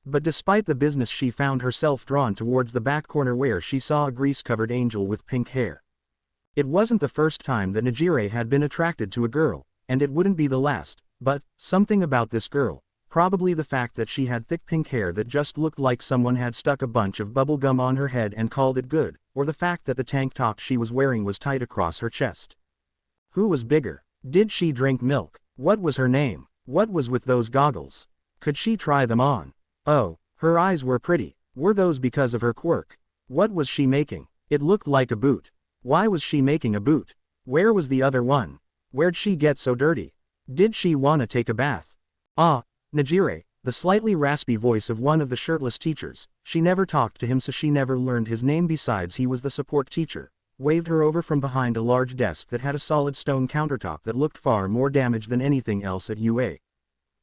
But despite the business, she found herself drawn towards the back corner where she saw a grease-covered angel with pink hair. It wasn't the first time that Nejire had been attracted to a girl, and it wouldn't be the last, but something about this girl, probably the fact that she had thick pink hair that just looked like someone had stuck a bunch of bubble gum on her head and called it good, or the fact that the tank top she was wearing was tight across her chest. Who was bigger? Did she drink milk? What was her name? What was with those goggles? Could she try them on? Oh, her eyes were pretty. Were those because of her quirk? What was she making? It looked like a boot. Why was she making a boot? Where was the other one? Where'd she get so dirty? Did she wanna take a bath? Ah, Nejire, the slightly raspy voice of one of the shirtless teachers, she never talked to him so she never learned his name, besides he was the support teacher, waved her over from behind a large desk that had a solid stone countertop that looked far more damaged than anything else at UA.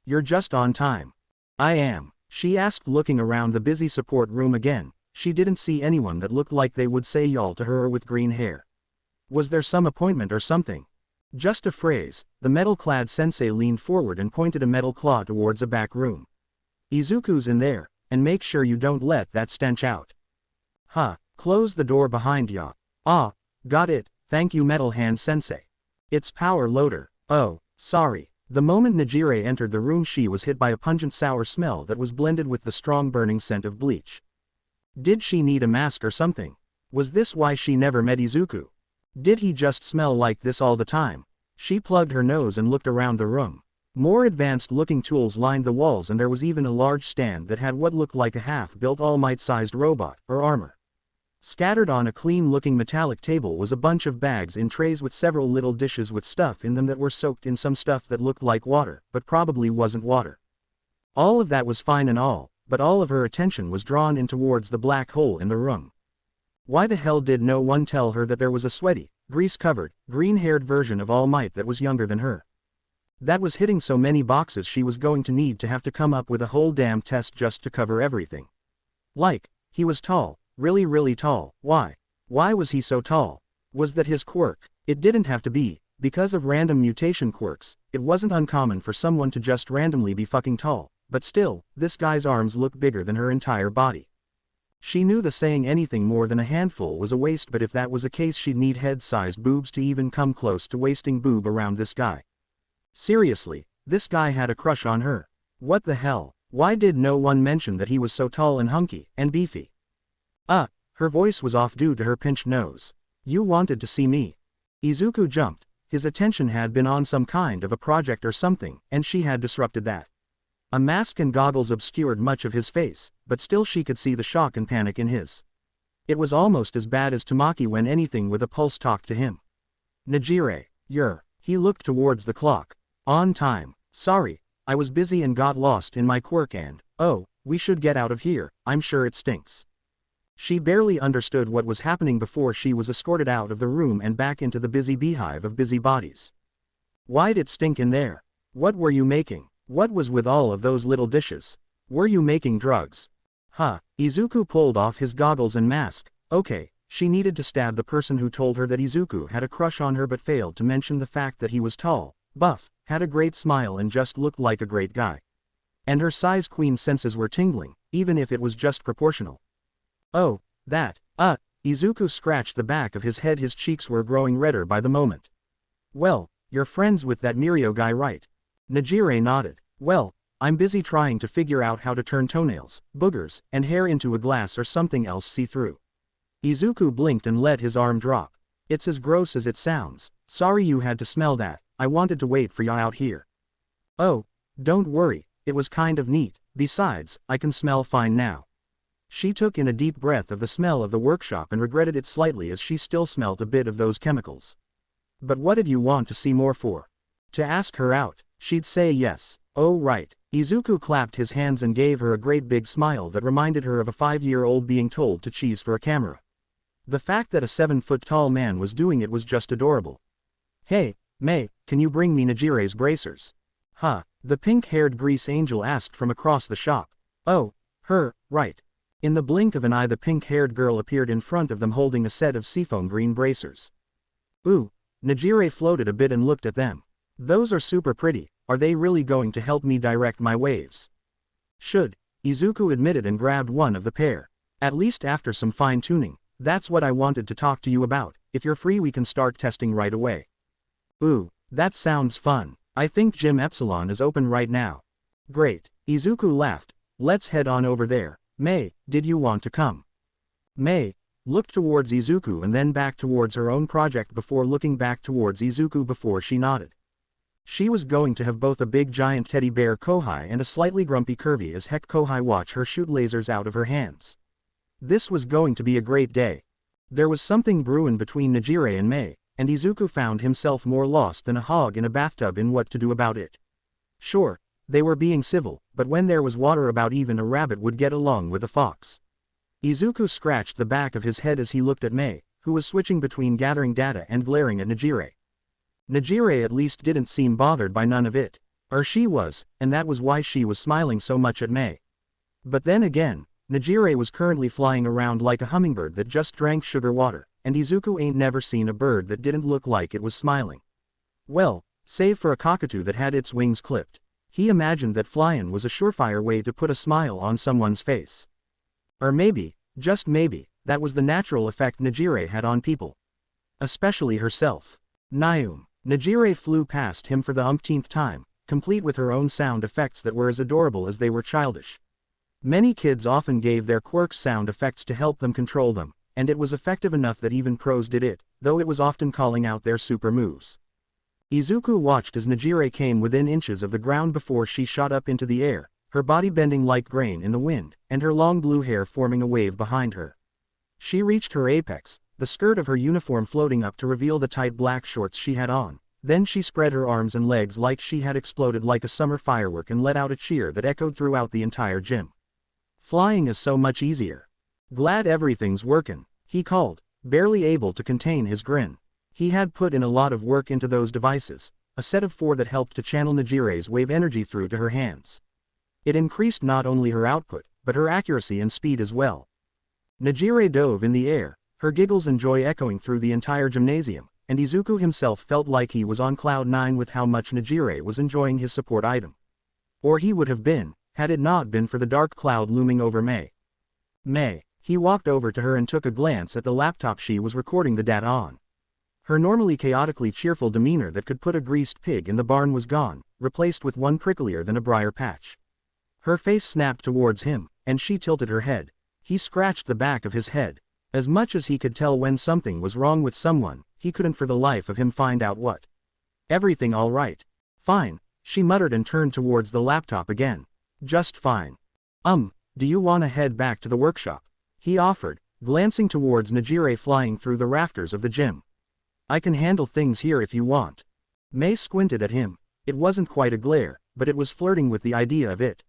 You're just on time. I am, she asked, looking around the busy support room again. She didn't see anyone that looked like they would say y'all to her or with green hair. Was there some appointment or something? Just a phrase. The metal-clad sensei leaned forward and pointed a metal claw towards a back room. Izuku's in there, and make sure you don't let that stench out. Huh, close the door behind ya. Ah, got it, thank you Metal Hand Sensei. It's power loader. Oh, sorry. The moment Nejire entered the room, she was hit by a pungent sour smell that was blended with the strong burning scent of bleach. Did she need a mask or something? Was this why she never met Isuku? Did he just smell like this all the time? She plugged her nose and looked around the room. More advanced-looking tools lined the walls, and there was even a large stand that had what looked like a half-built All Might-sized robot, or armor. Scattered on a clean-looking metallic table was a bunch of bags in trays with several little dishes with stuff in them that were soaked in some stuff that looked like water, but probably wasn't water. All of that was fine and all, but all of her attention was drawn in towards the black hole in the room. Why the hell did no one tell her that there was a sweaty, grease-covered, green-haired version of All Might that was younger than her? That was hitting so many boxes she was going to need to have to come up with a whole damn test just to cover everything. Like, he was tall, really really tall. Why? Why was he so tall? Was that his quirk? It didn't have to be, because of random mutation quirks. It wasn't uncommon for someone to just randomly be fucking tall, but still, this guy's arms looked bigger than her entire body. She knew the saying anything more than a handful was a waste, but if that was the case she'd need head-sized boobs to even come close to wasting boob around this guy. Seriously, this guy had a crush on her. What the hell? Why did no one mention that he was so tall and hunky, and beefy? Her voice was off due to her pinched nose. You wanted to see me. Izuku jumped. His attention had been on some kind of a project or something, and she had disrupted that. A mask and goggles obscured much of his face, but still she could see the shock and panic in his. It was almost as bad as Tamaki when anything with a pulse talked to him. Nejire, you're. He looked towards the clock. On time. Sorry, I was busy and got lost in my quirk and, oh, we should get out of here, I'm sure it stinks. She barely understood what was happening before she was escorted out of the room and back into the busy beehive of busybodies. Why'd it stink in there? What were you making? What was with all of those little dishes? Were you making drugs? Izuku pulled off his goggles and mask. Okay, she needed to stab the person who told her that Izuku had a crush on her but failed to mention the fact that he was tall, buff, had a great smile and just looked like a great guy. And her size queen senses were tingling, even if it was just proportional. Oh, that, Izuku scratched the back of his head, his cheeks were growing redder by the moment. Well, you're friends with that Mirio guy, right? Nejire nodded. Well, I'm busy trying to figure out how to turn toenails, boogers, and hair into a glass or something else see-through. Izuku blinked and let his arm drop. It's as gross as it sounds. Sorry you had to smell that. I wanted to wait for ya out here. Oh, don't worry, it was kind of neat. Besides, I can smell fine now. She took in a deep breath of the smell of the workshop and regretted it slightly as she still smelt a bit of those chemicals. But what did you want to see more for? To ask her out, she'd say yes. Oh right. Izuku clapped his hands and gave her a great big smile that reminded her of a 5-year-old being told to cheese for a camera. The fact that a 7-foot-tall man was doing it was just adorable. Hey, Mei, can you bring me Nejire's bracers? Huh, the pink-haired grease angel asked from across the shop. Oh, her, right. In the blink of an eye the pink-haired girl appeared in front of them holding a set of seafoam green bracers. Ooh, Nejire floated a bit and looked at them. Those are super pretty. Are they really going to help me direct my waves? Should, Izuku admitted and grabbed one of the pair. At least after some fine-tuning. That's what I wanted to talk to you about. If you're free we can start testing right away. Ooh, that sounds fun. I think Gym Epsilon is open right now. Great. Izuku laughed. Let's head on over there. Mei, did you want to come? Mei looked towards Izuku and then back towards her own project before looking back towards Izuku before she nodded. She was going to have both a big giant teddy bear Kohai and a slightly grumpy curvy as heck Kohai watch her shoot lasers out of her hands. This was going to be a great day. There was something brewing between Nejire and Mei, and Izuku found himself more lost than a hog in a bathtub in what to do about it. Sure, they were being civil, but when there was water about even a rabbit would get along with a fox. Izuku scratched the back of his head as he looked at Mei, who was switching between gathering data and glaring at Nejire. Nejire at least didn't seem bothered by none of it. Or she was, and that was why she was smiling so much at Mei. But then again, Nejire was currently flying around like a hummingbird that just drank sugar water, and Izuku ain't never seen a bird that didn't look like it was smiling. Well, save for a cockatoo that had its wings clipped. He imagined that flying was a surefire way to put a smile on someone's face. Or maybe, just maybe, that was the natural effect Nejire had on people. Especially herself. Naum. Nejire flew past him for the umpteenth time, complete with her own sound effects that were as adorable as they were childish. Many kids often gave their quirks sound effects to help them control them, and it was effective enough that even pros did it, though it was often calling out their super moves. Izuku watched as Nejire came within inches of the ground before she shot up into the air, her body bending like grain in the wind, and her long blue hair forming a wave behind her. She reached her apex, the skirt of her uniform floating up to reveal the tight black shorts she had on. Then she spread her arms and legs like she had exploded like a summer firework and let out a cheer that echoed throughout the entire gym. Flying is so much easier. Glad everything's workin', he called, barely able to contain his grin. He had put in a lot of work into those devices, a set of 4 that helped to channel Nejire's wave energy through to her hands. It increased not only her output, but her accuracy and speed as well. Nejire dove in the air, her giggles and joy echoing through the entire gymnasium, and Izuku himself felt like he was on cloud 9 with how much Nejire was enjoying his support item. Or he would have been, had it not been for the dark cloud looming over Mei. Mei, he walked over to her and took a glance at the laptop she was recording the data on. Her normally chaotically cheerful demeanor that could put a greased pig in the barn was gone, replaced with one pricklier than a briar patch. Her face snapped towards him, and she tilted her head. He scratched the back of his head. As much as he could tell when something was wrong with someone, he couldn't for the life of him find out what. Everything all right? Fine, she muttered and turned towards the laptop again. Just fine. Do you wanna head back to the workshop? He offered, glancing towards Nejire flying through the rafters of the gym. I can handle things here if you want. Mei squinted at him. It wasn't quite a glare, but it was flirting with the idea of it.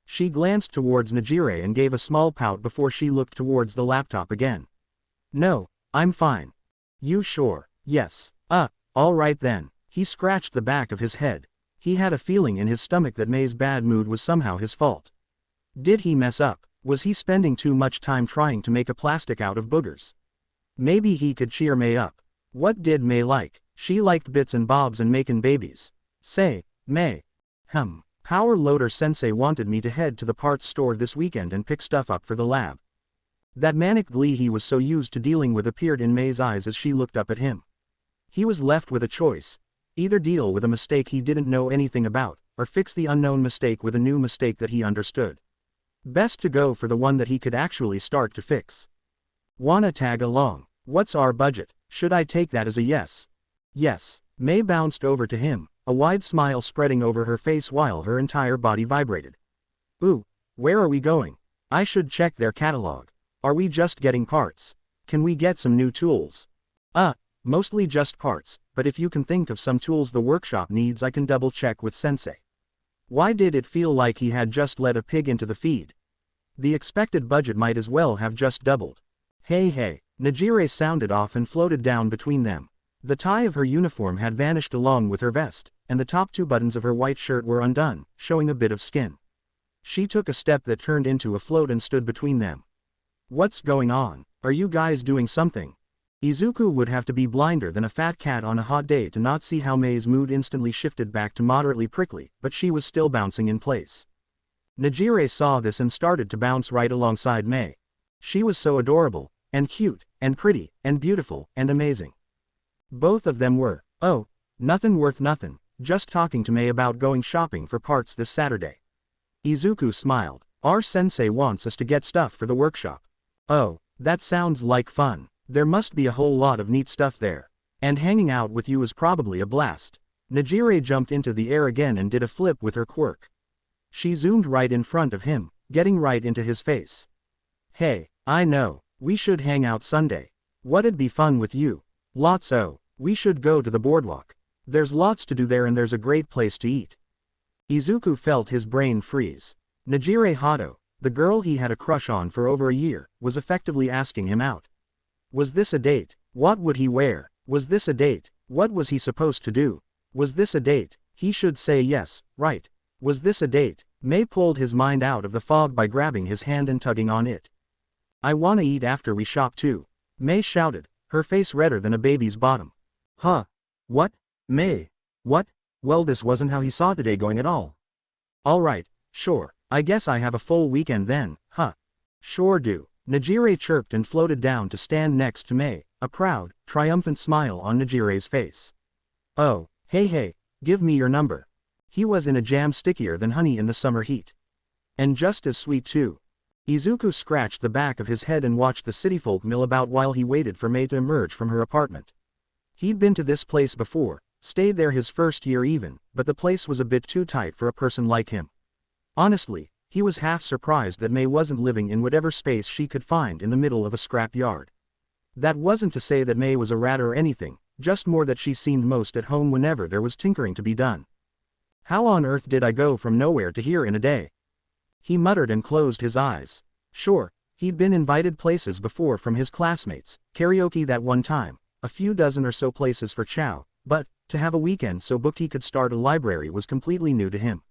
She glanced towards Nejire and gave a small pout before she looked towards the laptop again. No, I'm fine. You sure? Yes. All right then. He scratched the back of his head. He had a feeling in his stomach that Mei's bad mood was somehow his fault. Did he mess up? Was he spending too much time trying to make a plastic out of boogers? Maybe he could cheer Mei up. What did Mei like? She liked bits and bobs and making babies. Say, Mei. Power Loader Sensei wanted me to head to the parts store this weekend and pick stuff up for the lab. That manic glee he was so used to dealing with appeared in Mei's eyes as she looked up at him. He was left with a choice. Either deal with a mistake he didn't know anything about, or fix the unknown mistake with a new mistake that he understood. Best to go for the one that he could actually start to fix. Wanna tag along? What's our budget? Should I take that as a yes? Yes. Mei bounced over to him, a wide smile spreading over her face while her entire body vibrated. Ooh, where are we going? I should check their catalog. Are we just getting parts? Can we get some new tools? Mostly just parts, but if you can think of some tools the workshop needs I can double check with sensei. Why did it feel like he had just let a pig into the feed? The expected budget might as well have just doubled. Hey, Nejire sounded off and floated down between them. The tie of her uniform had vanished along with her vest, and the top 2 buttons of her white shirt were undone, showing a bit of skin. She took a step that turned into a float and stood between them. What's going on? Are you guys doing something? Isuku would have to be blinder than a fat cat on a hot day to not see how Mei's mood instantly shifted back to moderately prickly, but she was still bouncing in place. Nejire saw this and started to bounce right alongside Mei. She was so adorable, and cute, and pretty, and beautiful, and amazing. Both of them were. Oh, nothing worth nothing, just talking to Mei about going shopping for parts this Saturday. Isuku smiled. Our sensei wants us to get stuff for the workshop. Oh, that sounds like fun. There must be a whole lot of neat stuff there. And hanging out with you is probably a blast. Nejire jumped into the air again and did a flip with her quirk. She zoomed right in front of him, getting right into his face. Hey, I know, we should hang out Sunday. What'd be fun with you? Lots. Oh, we should go to the boardwalk. There's lots to do there and there's a great place to eat. Isuku felt his brain freeze. Nejire Hado, the girl he had a crush on for over a year, was effectively asking him out. Was this a date? What would he wear? Was this a date? What was he supposed to do? Was this a date? He should say yes, right. Was this a date? Mei pulled his mind out of the fog by grabbing his hand and tugging on it. I wanna eat after we shop too. Mei shouted, her face redder than a baby's bottom. Huh? What? Mei? What? Well, this wasn't how he saw today going at all. Alright, sure, I guess I have a full weekend then, huh? Sure do. Nejire chirped and floated down to stand next to Mei, a proud, triumphant smile on Nejire's face. Oh, hey, give me your number. He was in a jam stickier than honey in the summer heat. And just as sweet too. Isuku scratched the back of his head and watched the cityfolk mill about while he waited for Mei to emerge from her apartment. He'd been to this place before, stayed there his first year even, but the place was a bit too tight for a person like him. Honestly, he was half surprised that Mei wasn't living in whatever space she could find in the middle of a scrap yard. That wasn't to say that Mei was a rat or anything, just more that she seemed most at home whenever there was tinkering to be done. How on earth did I go from nowhere to here in a day? He muttered and closed his eyes. Sure, he'd been invited places before from his classmates, karaoke that one time, a few dozen or so places for chow, but, to have a weekend so booked he could start a library was completely new to him.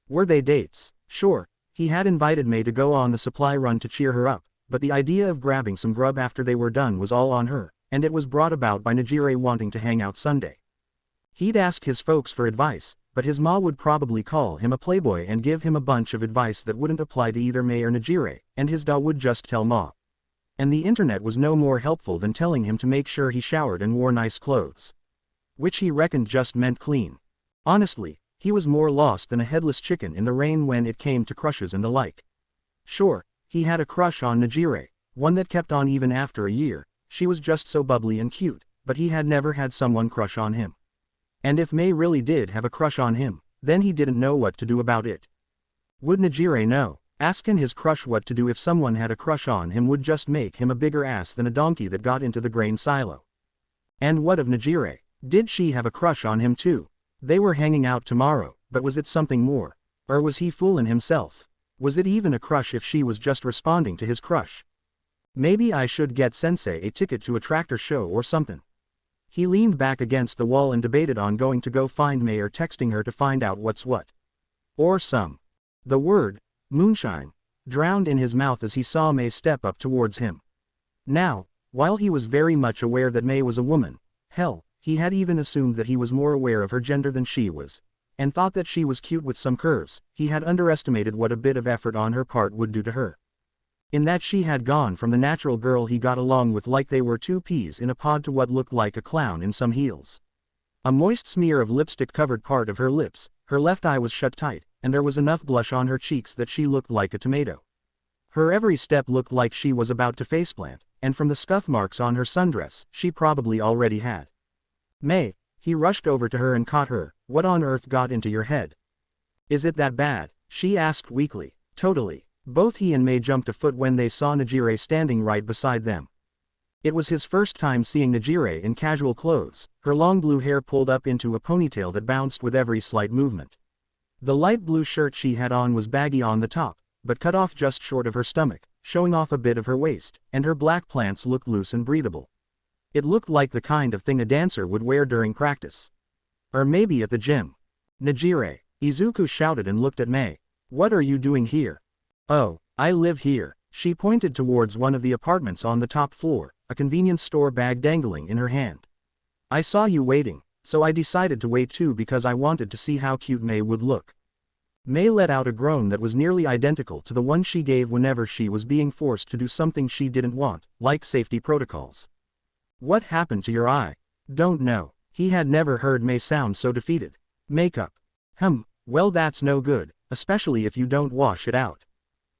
Were they dates? Sure, he had invited Mei to go on the supply run to cheer her up, but the idea of grabbing some grub after they were done was all on her, and it was brought about by Nejire wanting to hang out Sunday. He'd ask his folks for advice, but his ma would probably call him a playboy and give him a bunch of advice that wouldn't apply to either Mei or Nejire, and his da would just tell ma. And the internet was no more helpful than telling him to make sure he showered and wore nice clothes. Which he reckoned just meant clean. Honestly, he was more lost than a headless chicken in the rain when it came to crushes and the like. Sure, he had a crush on Nejire, one that kept on even after a year, she was just so bubbly and cute, but he had never had someone crush on him. And if Mei really did have a crush on him, then he didn't know what to do about it. Would Nejire know? Asking his crush what to do if someone had a crush on him would just make him a bigger ass than a donkey that got into the grain silo. And what of Nejire? Did she have a crush on him too? They were hanging out tomorrow, but was it something more? Or was he fooling himself? Was it even a crush if she was just responding to his crush? Maybe I should get sensei a ticket to a tractor show or something. He leaned back against the wall and debated on going to go find Mei or texting her to find out what's what. Or some. The word, moonshine, drowned in his mouth as he saw Mei step up towards him. Now, while he was very much aware that Mei was a woman, hell, he had even assumed that he was more aware of her gender than she was, and thought that she was cute with some curves, he had underestimated what a bit of effort on her part would do to her. In that she had gone from the natural girl he got along with like they were two peas in a pod to what looked like a clown in some heels. A moist smear of lipstick covered part of her lips, her left eye was shut tight, and there was enough blush on her cheeks that she looked like a tomato. Her every step looked like she was about to faceplant, and from the scuff marks on her sundress, she probably already had. Mei, he rushed over to her and caught her. What on earth got into your head? Is it that bad? She asked weakly. Totally. Both he and Mei jumped a foot when they saw Nejire standing right beside them. It was his first time seeing Nejire in casual clothes, her long blue hair pulled up into a ponytail that bounced with every slight movement. The light blue shirt she had on was baggy on the top, but cut off just short of her stomach, showing off a bit of her waist, and her black plants looked loose and breathable. It looked like the kind of thing a dancer would wear during practice. Or maybe at the gym. Nejire, Isuku shouted and looked at Mei. What are you doing here? Oh, I live here. She pointed towards one of the apartments on the top floor, a convenience store bag dangling in her hand. I saw you waiting, so I decided to wait too because I wanted to see how cute Mei would look. Mei let out a groan that was nearly identical to the one she gave whenever she was being forced to do something she didn't want, like safety protocols. What happened to your eye? Don't know. He had never heard Mei sound so defeated. Makeup. Well that's no good, especially if you don't wash it out.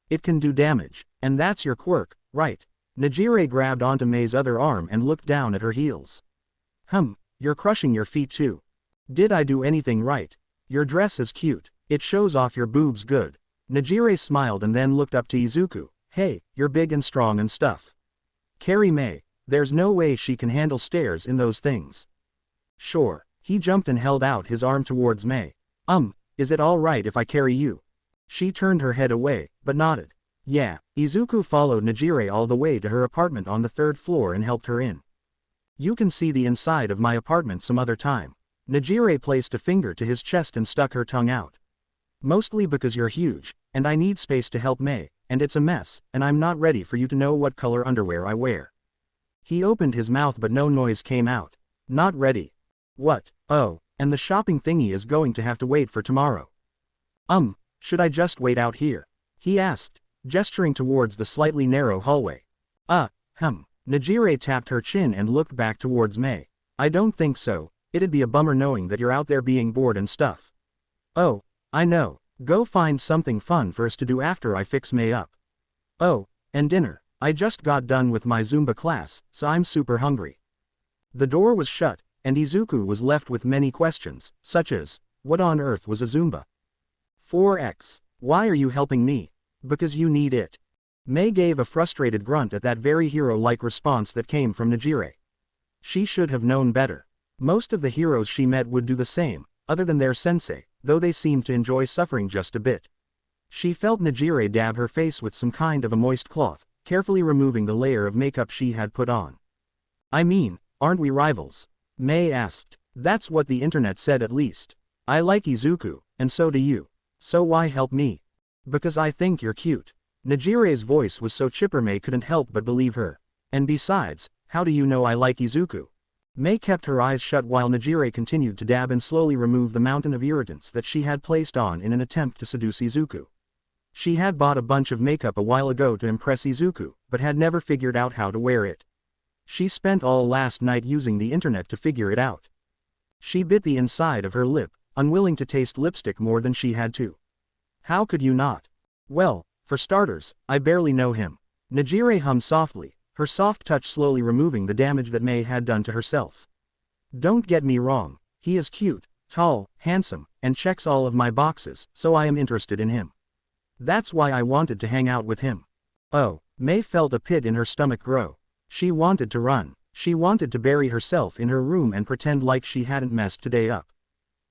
It can do damage, and that's your quirk, right? Nejire grabbed onto Mei's other arm and looked down at her heels. You're crushing your feet too. Did I do anything right? Your dress is cute, it shows off your boobs good. Nejire smiled and then looked up to Isuku. Hey, you're big and strong and stuff. Carry Mei, there's no way she can handle stairs in those things. Sure, he jumped and held out his arm towards Mei. Is it alright if I carry you? She turned her head away, but nodded. Yeah, Isuku followed Nejire all the way to her apartment on the 3rd floor and helped her in. You can see the inside of my apartment some other time. Nejire placed a finger to his chest and stuck her tongue out. Mostly because you're huge, and I need space to help Mei, and it's a mess, and I'm not ready for you to know what color underwear I wear. He opened his mouth but no noise came out. Not ready. What? Oh, and the shopping thingy is going to have to wait for tomorrow. Should I just wait out here? He asked, gesturing towards the slightly narrow hallway. Nejire tapped her chin and looked back towards Mei. I don't think so, it'd be a bummer knowing that you're out there being bored and stuff. Oh, I know, go find something fun for us to do after I fix Mei up. Oh, and dinner, I just got done with my Zumba class, so I'm super hungry. The door was shut, and Isuku was left with many questions, such as, what on earth was a Zumba? 4x, why are you helping me? Because you need it. Mei gave a frustrated grunt at that very hero-like response that came from Nejire. She should have known better. Most of the heroes she met would do the same, other than their sensei, though they seemed to enjoy suffering just a bit. She felt Nejire dab her face with some kind of a moist cloth, carefully removing the layer of makeup she had put on. I mean, aren't we rivals? Mei asked. That's what the internet said at least. I like Isuku, and so do you. So why help me? Because I think you're cute. Nejire's voice was so chipper Mei couldn't help but believe her. And besides, how do you know I like Isuku? Mei kept her eyes shut while Nejire continued to dab and slowly remove the mountain of irritants that she had placed on in an attempt to seduce Isuku. She had bought a bunch of makeup a while ago to impress Isuku, but had never figured out how to wear it. She spent all last night using the internet to figure it out. She bit the inside of her lip, unwilling to taste lipstick more than she had to. How could you not? Well, for starters, I barely know him. Nejire hummed softly, her soft touch slowly removing the damage that Mei had done to herself. Don't get me wrong, he is cute, tall, handsome, and checks all of my boxes, so I am interested in him. That's why I wanted to hang out with him. Oh, Mei felt a pit in her stomach grow. She wanted to run. She wanted to bury herself in her room and pretend like she hadn't messed today up.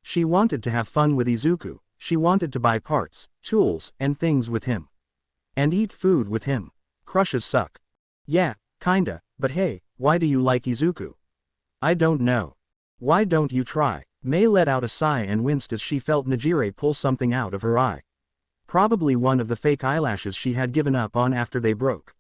She wanted to have fun with Isuku. She wanted to buy parts, tools, and things with him. And eat food with him. Crushes suck. Yeah, kinda, but hey, why do you like Isuku? I don't know. Why don't you try? Mei let out a sigh and winced as she felt Nejire pull something out of her eye. Probably one of the fake eyelashes she had given up on after they broke.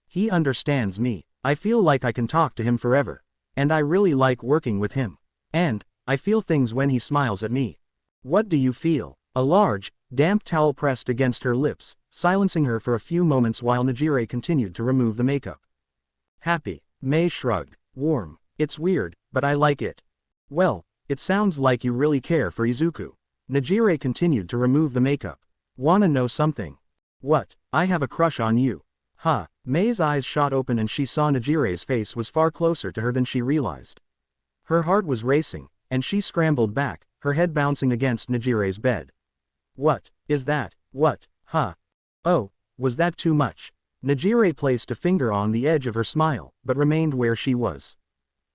He understands me. I feel like I can talk to him forever. And I really like working with him. And I feel things when he smiles at me. What do you feel? A large, damp towel pressed against her lips, silencing her for a few moments while Nejire continued to remove the makeup. Happy. Mei shrugged. Warm. It's weird, but I like it. Well, it sounds like you really care for Isuku. Nejire continued to remove the makeup. Wanna know something? What? I have a crush on you. Huh. Mei's eyes shot open and she saw Nejire's face was far closer to her than she realized. Her heart was racing, and she scrambled back, her head bouncing against Nejire's bed. What is that? What? Huh? Oh, was that too much? Nejire placed a finger on the edge of her smile, but remained where she was.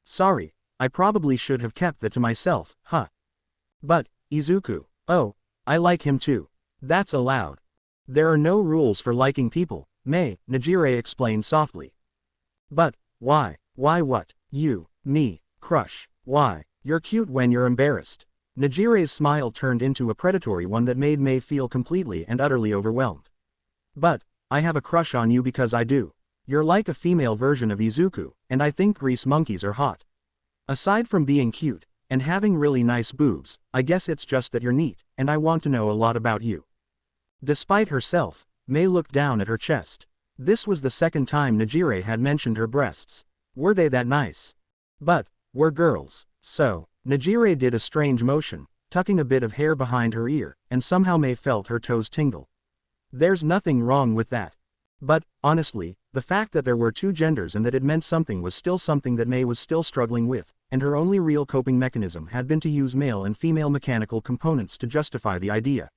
Sorry, I probably should have kept that to myself, huh? But, Isuku, oh, I like him too. That's allowed. There are no rules for liking people, Mei, Nejire explained softly. But, why what, you, me, crush, why, you're cute when you're embarrassed. Nejire's smile turned into a predatory one that made Mei feel completely and utterly overwhelmed. But, I have a crush on you because I do. You're like a female version of Isuku, and I think grease monkeys are hot. Aside from being cute, and having really nice boobs, I guess it's just that you're neat, and I want to know a lot about you. Despite herself, Mei looked down at her chest. This was the second time Nejire had mentioned her breasts. Were they that nice? But, we're girls, so, Nejire did a strange motion, tucking a bit of hair behind her ear, and somehow Mei felt her toes tingle. There's nothing wrong with that. But, honestly, the fact that there were two genders and that it meant something was still something that Mei was still struggling with, and her only real coping mechanism had been to use male and female mechanical components to justify the idea.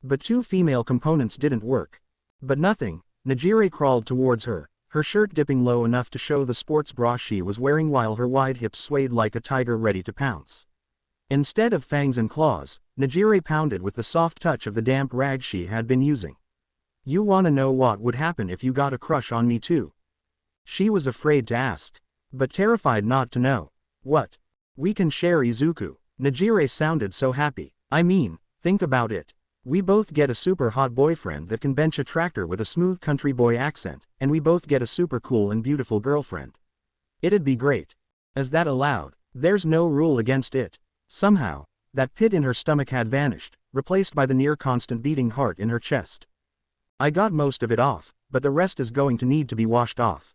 But two female components didn't work. But nothing, Nejire crawled towards her, her shirt dipping low enough to show the sports bra she was wearing while her wide hips swayed like a tiger ready to pounce. Instead of fangs and claws, Nejire pounded with the soft touch of the damp rag she had been using. You wanna know what would happen if you got a crush on me too? She was afraid to ask, but terrified not to know. What? We can share Isuku. Nejire sounded so happy. I mean, think about it. We both get a super hot boyfriend that can bench a tractor with a smooth country boy accent, and we both get a super cool and beautiful girlfriend. It'd be great. Is that allowed? There's no rule against it. Somehow, that pit in her stomach had vanished, replaced by the near constant beating heart in her chest. I got most of it off, but the rest is going to need to be washed off.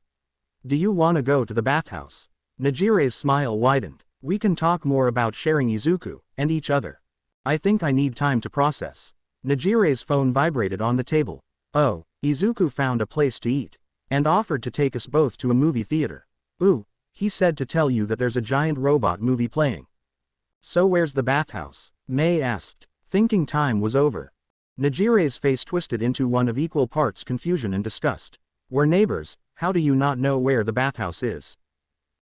Do you wanna go to the bathhouse? Nejire's smile widened. We can talk more about sharing Isuku, and each other. I think I need time to process. Nejire's phone vibrated on the table. Oh, Isuku found a place to eat. And offered to take us both to a movie theater. Ooh, he said to tell you that there's a giant robot movie playing. So where's the bathhouse? Mei asked, thinking time was over. Nejire's face twisted into one of equal parts confusion and disgust. We're neighbors, how do you not know where the bathhouse is?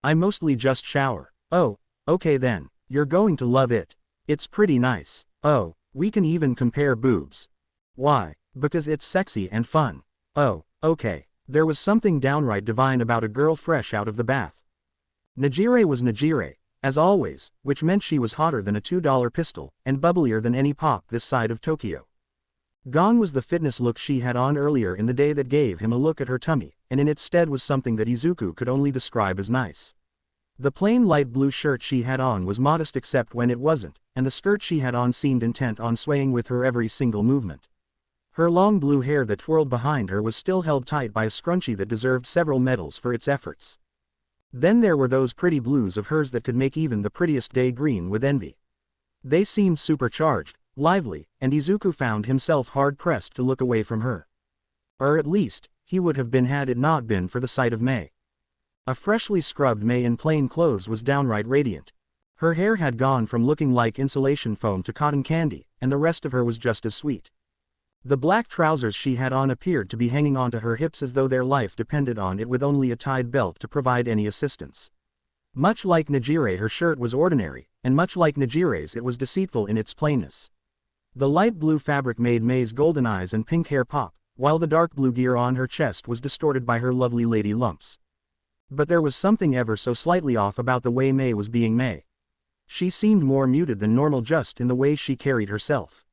I mostly just shower. Oh, okay then, you're going to love it. It's pretty nice. Oh, we can even compare boobs. Why? Because it's sexy and fun. Oh, okay. There was something downright divine about a girl fresh out of the bath. Nejire was Nejire, as always, which meant she was hotter than a $2 pistol, and bubblier than any pop this side of Tokyo. Gone was the fitness look she had on earlier in the day that gave him a look at her tummy, and in its stead was something that Isuku could only describe as nice. The plain light blue shirt she had on was modest except when it wasn't, and the skirt she had on seemed intent on swaying with her every single movement. Her long blue hair that twirled behind her was still held tight by a scrunchie that deserved several medals for its efforts. Then there were those pretty blues of hers that could make even the prettiest day green with envy. They seemed supercharged, lively, and Isuku found himself hard-pressed to look away from her. Or at least, he would have been had it not been for the sight of Mei. A freshly scrubbed Mei in plain clothes was downright radiant. Her hair had gone from looking like insulation foam to cotton candy, and the rest of her was just as sweet. The black trousers she had on appeared to be hanging onto her hips as though their life depended on it with only a tied belt to provide any assistance. Much like Nejire, her shirt was ordinary, and much like Nejire's it was deceitful in its plainness. The light blue fabric made Mei's golden eyes and pink hair pop, while the dark blue gear on her chest was distorted by her lovely lady lumps. But there was something ever so slightly off about the way Mei was being Mei. She seemed more muted than normal just in the way she carried herself.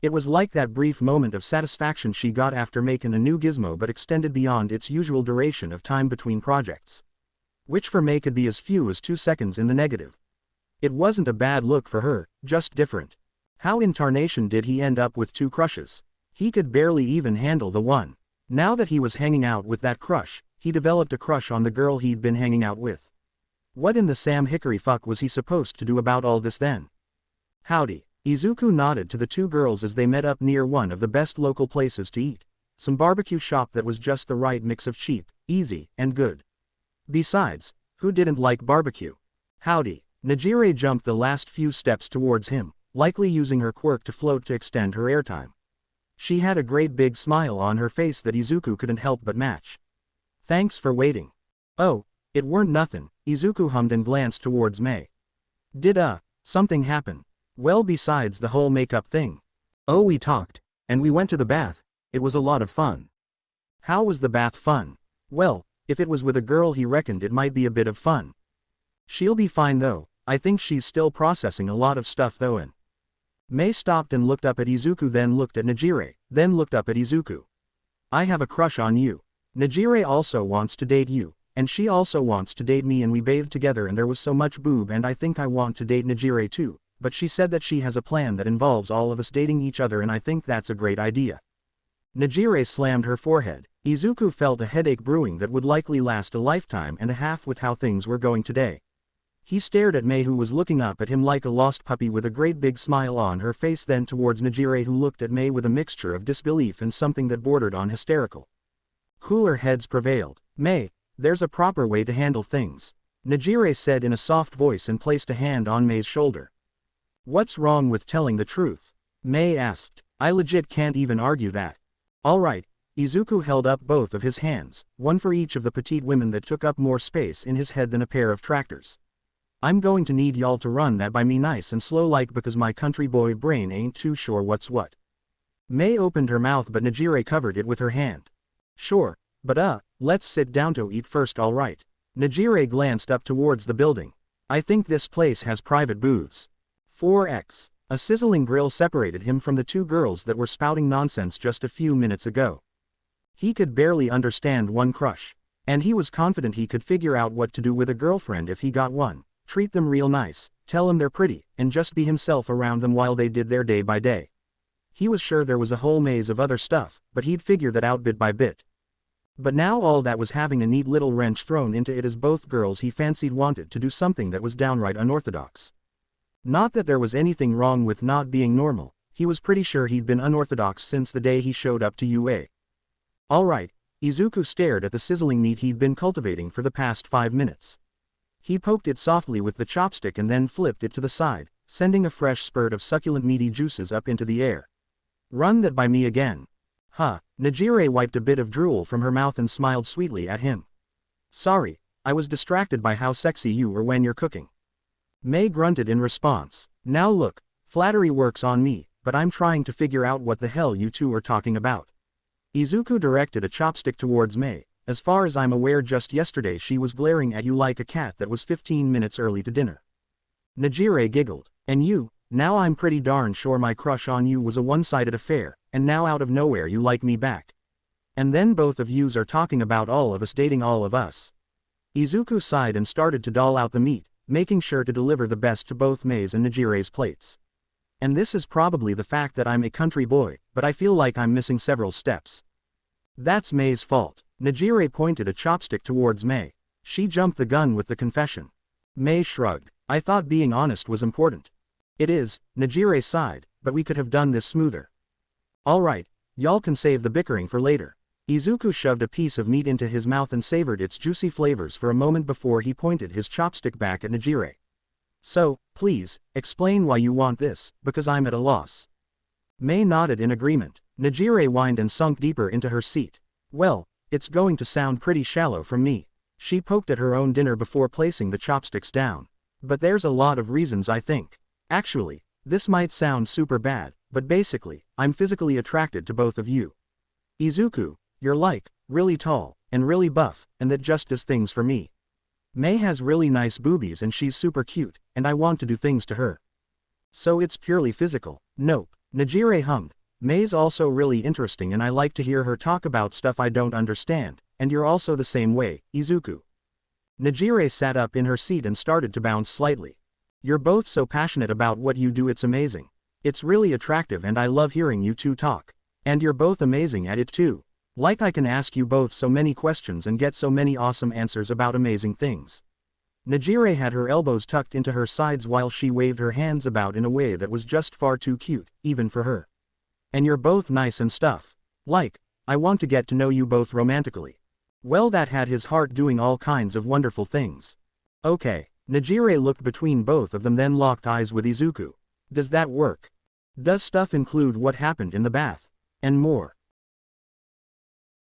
It was like that brief moment of satisfaction she got after making a new gizmo but extended beyond its usual duration of time between projects. Which for Mei could be as few as 2 seconds in the negative. It wasn't a bad look for her, just different. How in tarnation did he end up with 2 crushes? He could barely even handle the one. Now that he was hanging out with that crush, he developed a crush on the girl he'd been hanging out with. What in the Sam Hickory fuck was he supposed to do about all this then? Howdy. Isuku nodded to the 2 girls as they met up near one of the best local places to eat. Some barbecue shop that was just the right mix of cheap, easy, and good. Besides, who didn't like barbecue? Howdy. Nejire jumped the last few steps towards him, likely using her quirk to float to extend her airtime. She had a great big smile on her face that Izuku couldn't help but match. Thanks for waiting. Oh, it weren't nothin', Izuku hummed and glanced towards Mei. Did something happen? Well, besides the whole makeup thing.
Oh, we talked. And we went to the bath. It was a lot of fun.
How was the bath fun? Well, if it was with a girl he reckoned it might be a bit of fun. She'll be fine though, I think she's still processing a lot of stuff though. And Mei stopped and looked up at Izuku, then looked at Nejire, then looked up at Izuku. I have a crush on you. Nejire also wants to date you, and she also wants to date me, and we bathed together and there was so much boob, and I think I want to date Nejire too, but she said that she has a plan that involves all of us dating each other, and I think that's a great idea. Nejire slammed her forehead. Izuku felt a headache brewing that would likely last a lifetime and a half with how things were going today. He stared at Mei, who was looking up at him like a lost puppy with a great big smile on her face, then towards Nejire, who looked at Mei with a mixture of disbelief and something that bordered on hysterical. Cooler heads prevailed. Mei, there's a proper way to handle things, Nejire said in a soft voice and placed a hand on Mei's shoulder. What's wrong with telling the truth? Mei asked. I legit can't even argue that. Alright. Izuku held up both of his hands, one for each of the petite women that took up more space in his head than a pair of tractors. I'm going to need y'all to run that by me nice and slow like, because my country boy brain ain't too sure what's what. Mei opened her mouth, but Nejire covered it with her hand. Sure, but let's sit down to eat first, alright. Nejire glanced up towards the building. I think this place has private booths. 4x. A sizzling grill separated him from the two girls that were spouting nonsense just a few minutes ago. He could barely understand one crush. And he was confident he could figure out what to do with a girlfriend if he got one. Treat them real nice, tell them they're pretty, and just be himself around them while they did their day by day. He was sure there was a whole maze of other stuff, but he'd figure that out bit by bit. But now all that was having a neat little wrench thrown into it, as both girls he fancied wanted to do something that was downright unorthodox. Not that there was anything wrong with not being normal, he was pretty sure he'd been unorthodox since the day he showed up to UA. Alright, Izuku stared at the sizzling meat he'd been cultivating for the past 5 minutes. He poked it softly with the chopstick and then flipped it to the side, sending a fresh spurt of succulent meaty juices up into the air. Run that by me again. Nejire wiped a bit of drool from her mouth and smiled sweetly at him. Sorry, I was distracted by how sexy you were when you're cooking. Mei grunted in response. Now look, flattery works on me, but I'm trying to figure out what the hell you two are talking about. Izuku directed a chopstick towards Mei. As far as I'm aware, just yesterday she was glaring at you like a cat that was 15 minutes early to dinner. Nejire giggled. And you, now I'm pretty darn sure my crush on you was a one-sided affair, and now out of nowhere you like me back. And then both of yous are talking about all of us dating all of us. Izuku sighed and started to doll out the meat, making sure to deliver the best to both Mei's and Nejire's plates. And this is probably the fact that I'm a country boy, but I feel like I'm missing several steps. That's Mei's fault. Nejire pointed a chopstick towards Mei. She jumped the gun with the confession. Mei shrugged. I thought being honest was important. It is, Nejire sighed, but we could have done this smoother. Alright, y'all can save the bickering for later. Izuku shoved a piece of meat into his mouth and savored its juicy flavors for a moment before he pointed his chopstick back at Nejire. So, please, explain why you want this, because I'm at a loss. Mei nodded in agreement. Nejire whined and sunk deeper into her seat. Well, it's going to sound pretty shallow from me. She poked at her own dinner before placing the chopsticks down. But there's a lot of reasons, I think. Actually, this might sound super bad, but basically, I'm physically attracted to both of you. Izuku, you're like, really tall, and really buff, and that just does things for me. Mei has really nice boobies and she's super cute, and I want to do things to her. So it's purely physical. Nope. Nejire hummed. Mei's also really interesting and I like to hear her talk about stuff I don't understand, and you're also the same way, Izuku. Nejire sat up in her seat and started to bounce slightly. You're both so passionate about what you do, it's amazing. It's really attractive and I love hearing you two talk. And you're both amazing at it too. Like I can ask you both so many questions and get so many awesome answers about amazing things. Nejire had her elbows tucked into her sides while she waved her hands about in a way that was just far too cute, even for her. And you're both nice and stuff. Like, I want to get to know you both romantically. Well, that had his heart doing all kinds of wonderful things. Okay. Nejire looked between both of them, then locked eyes with Izuku. Does that work? Does stuff include what happened in the bath? and more.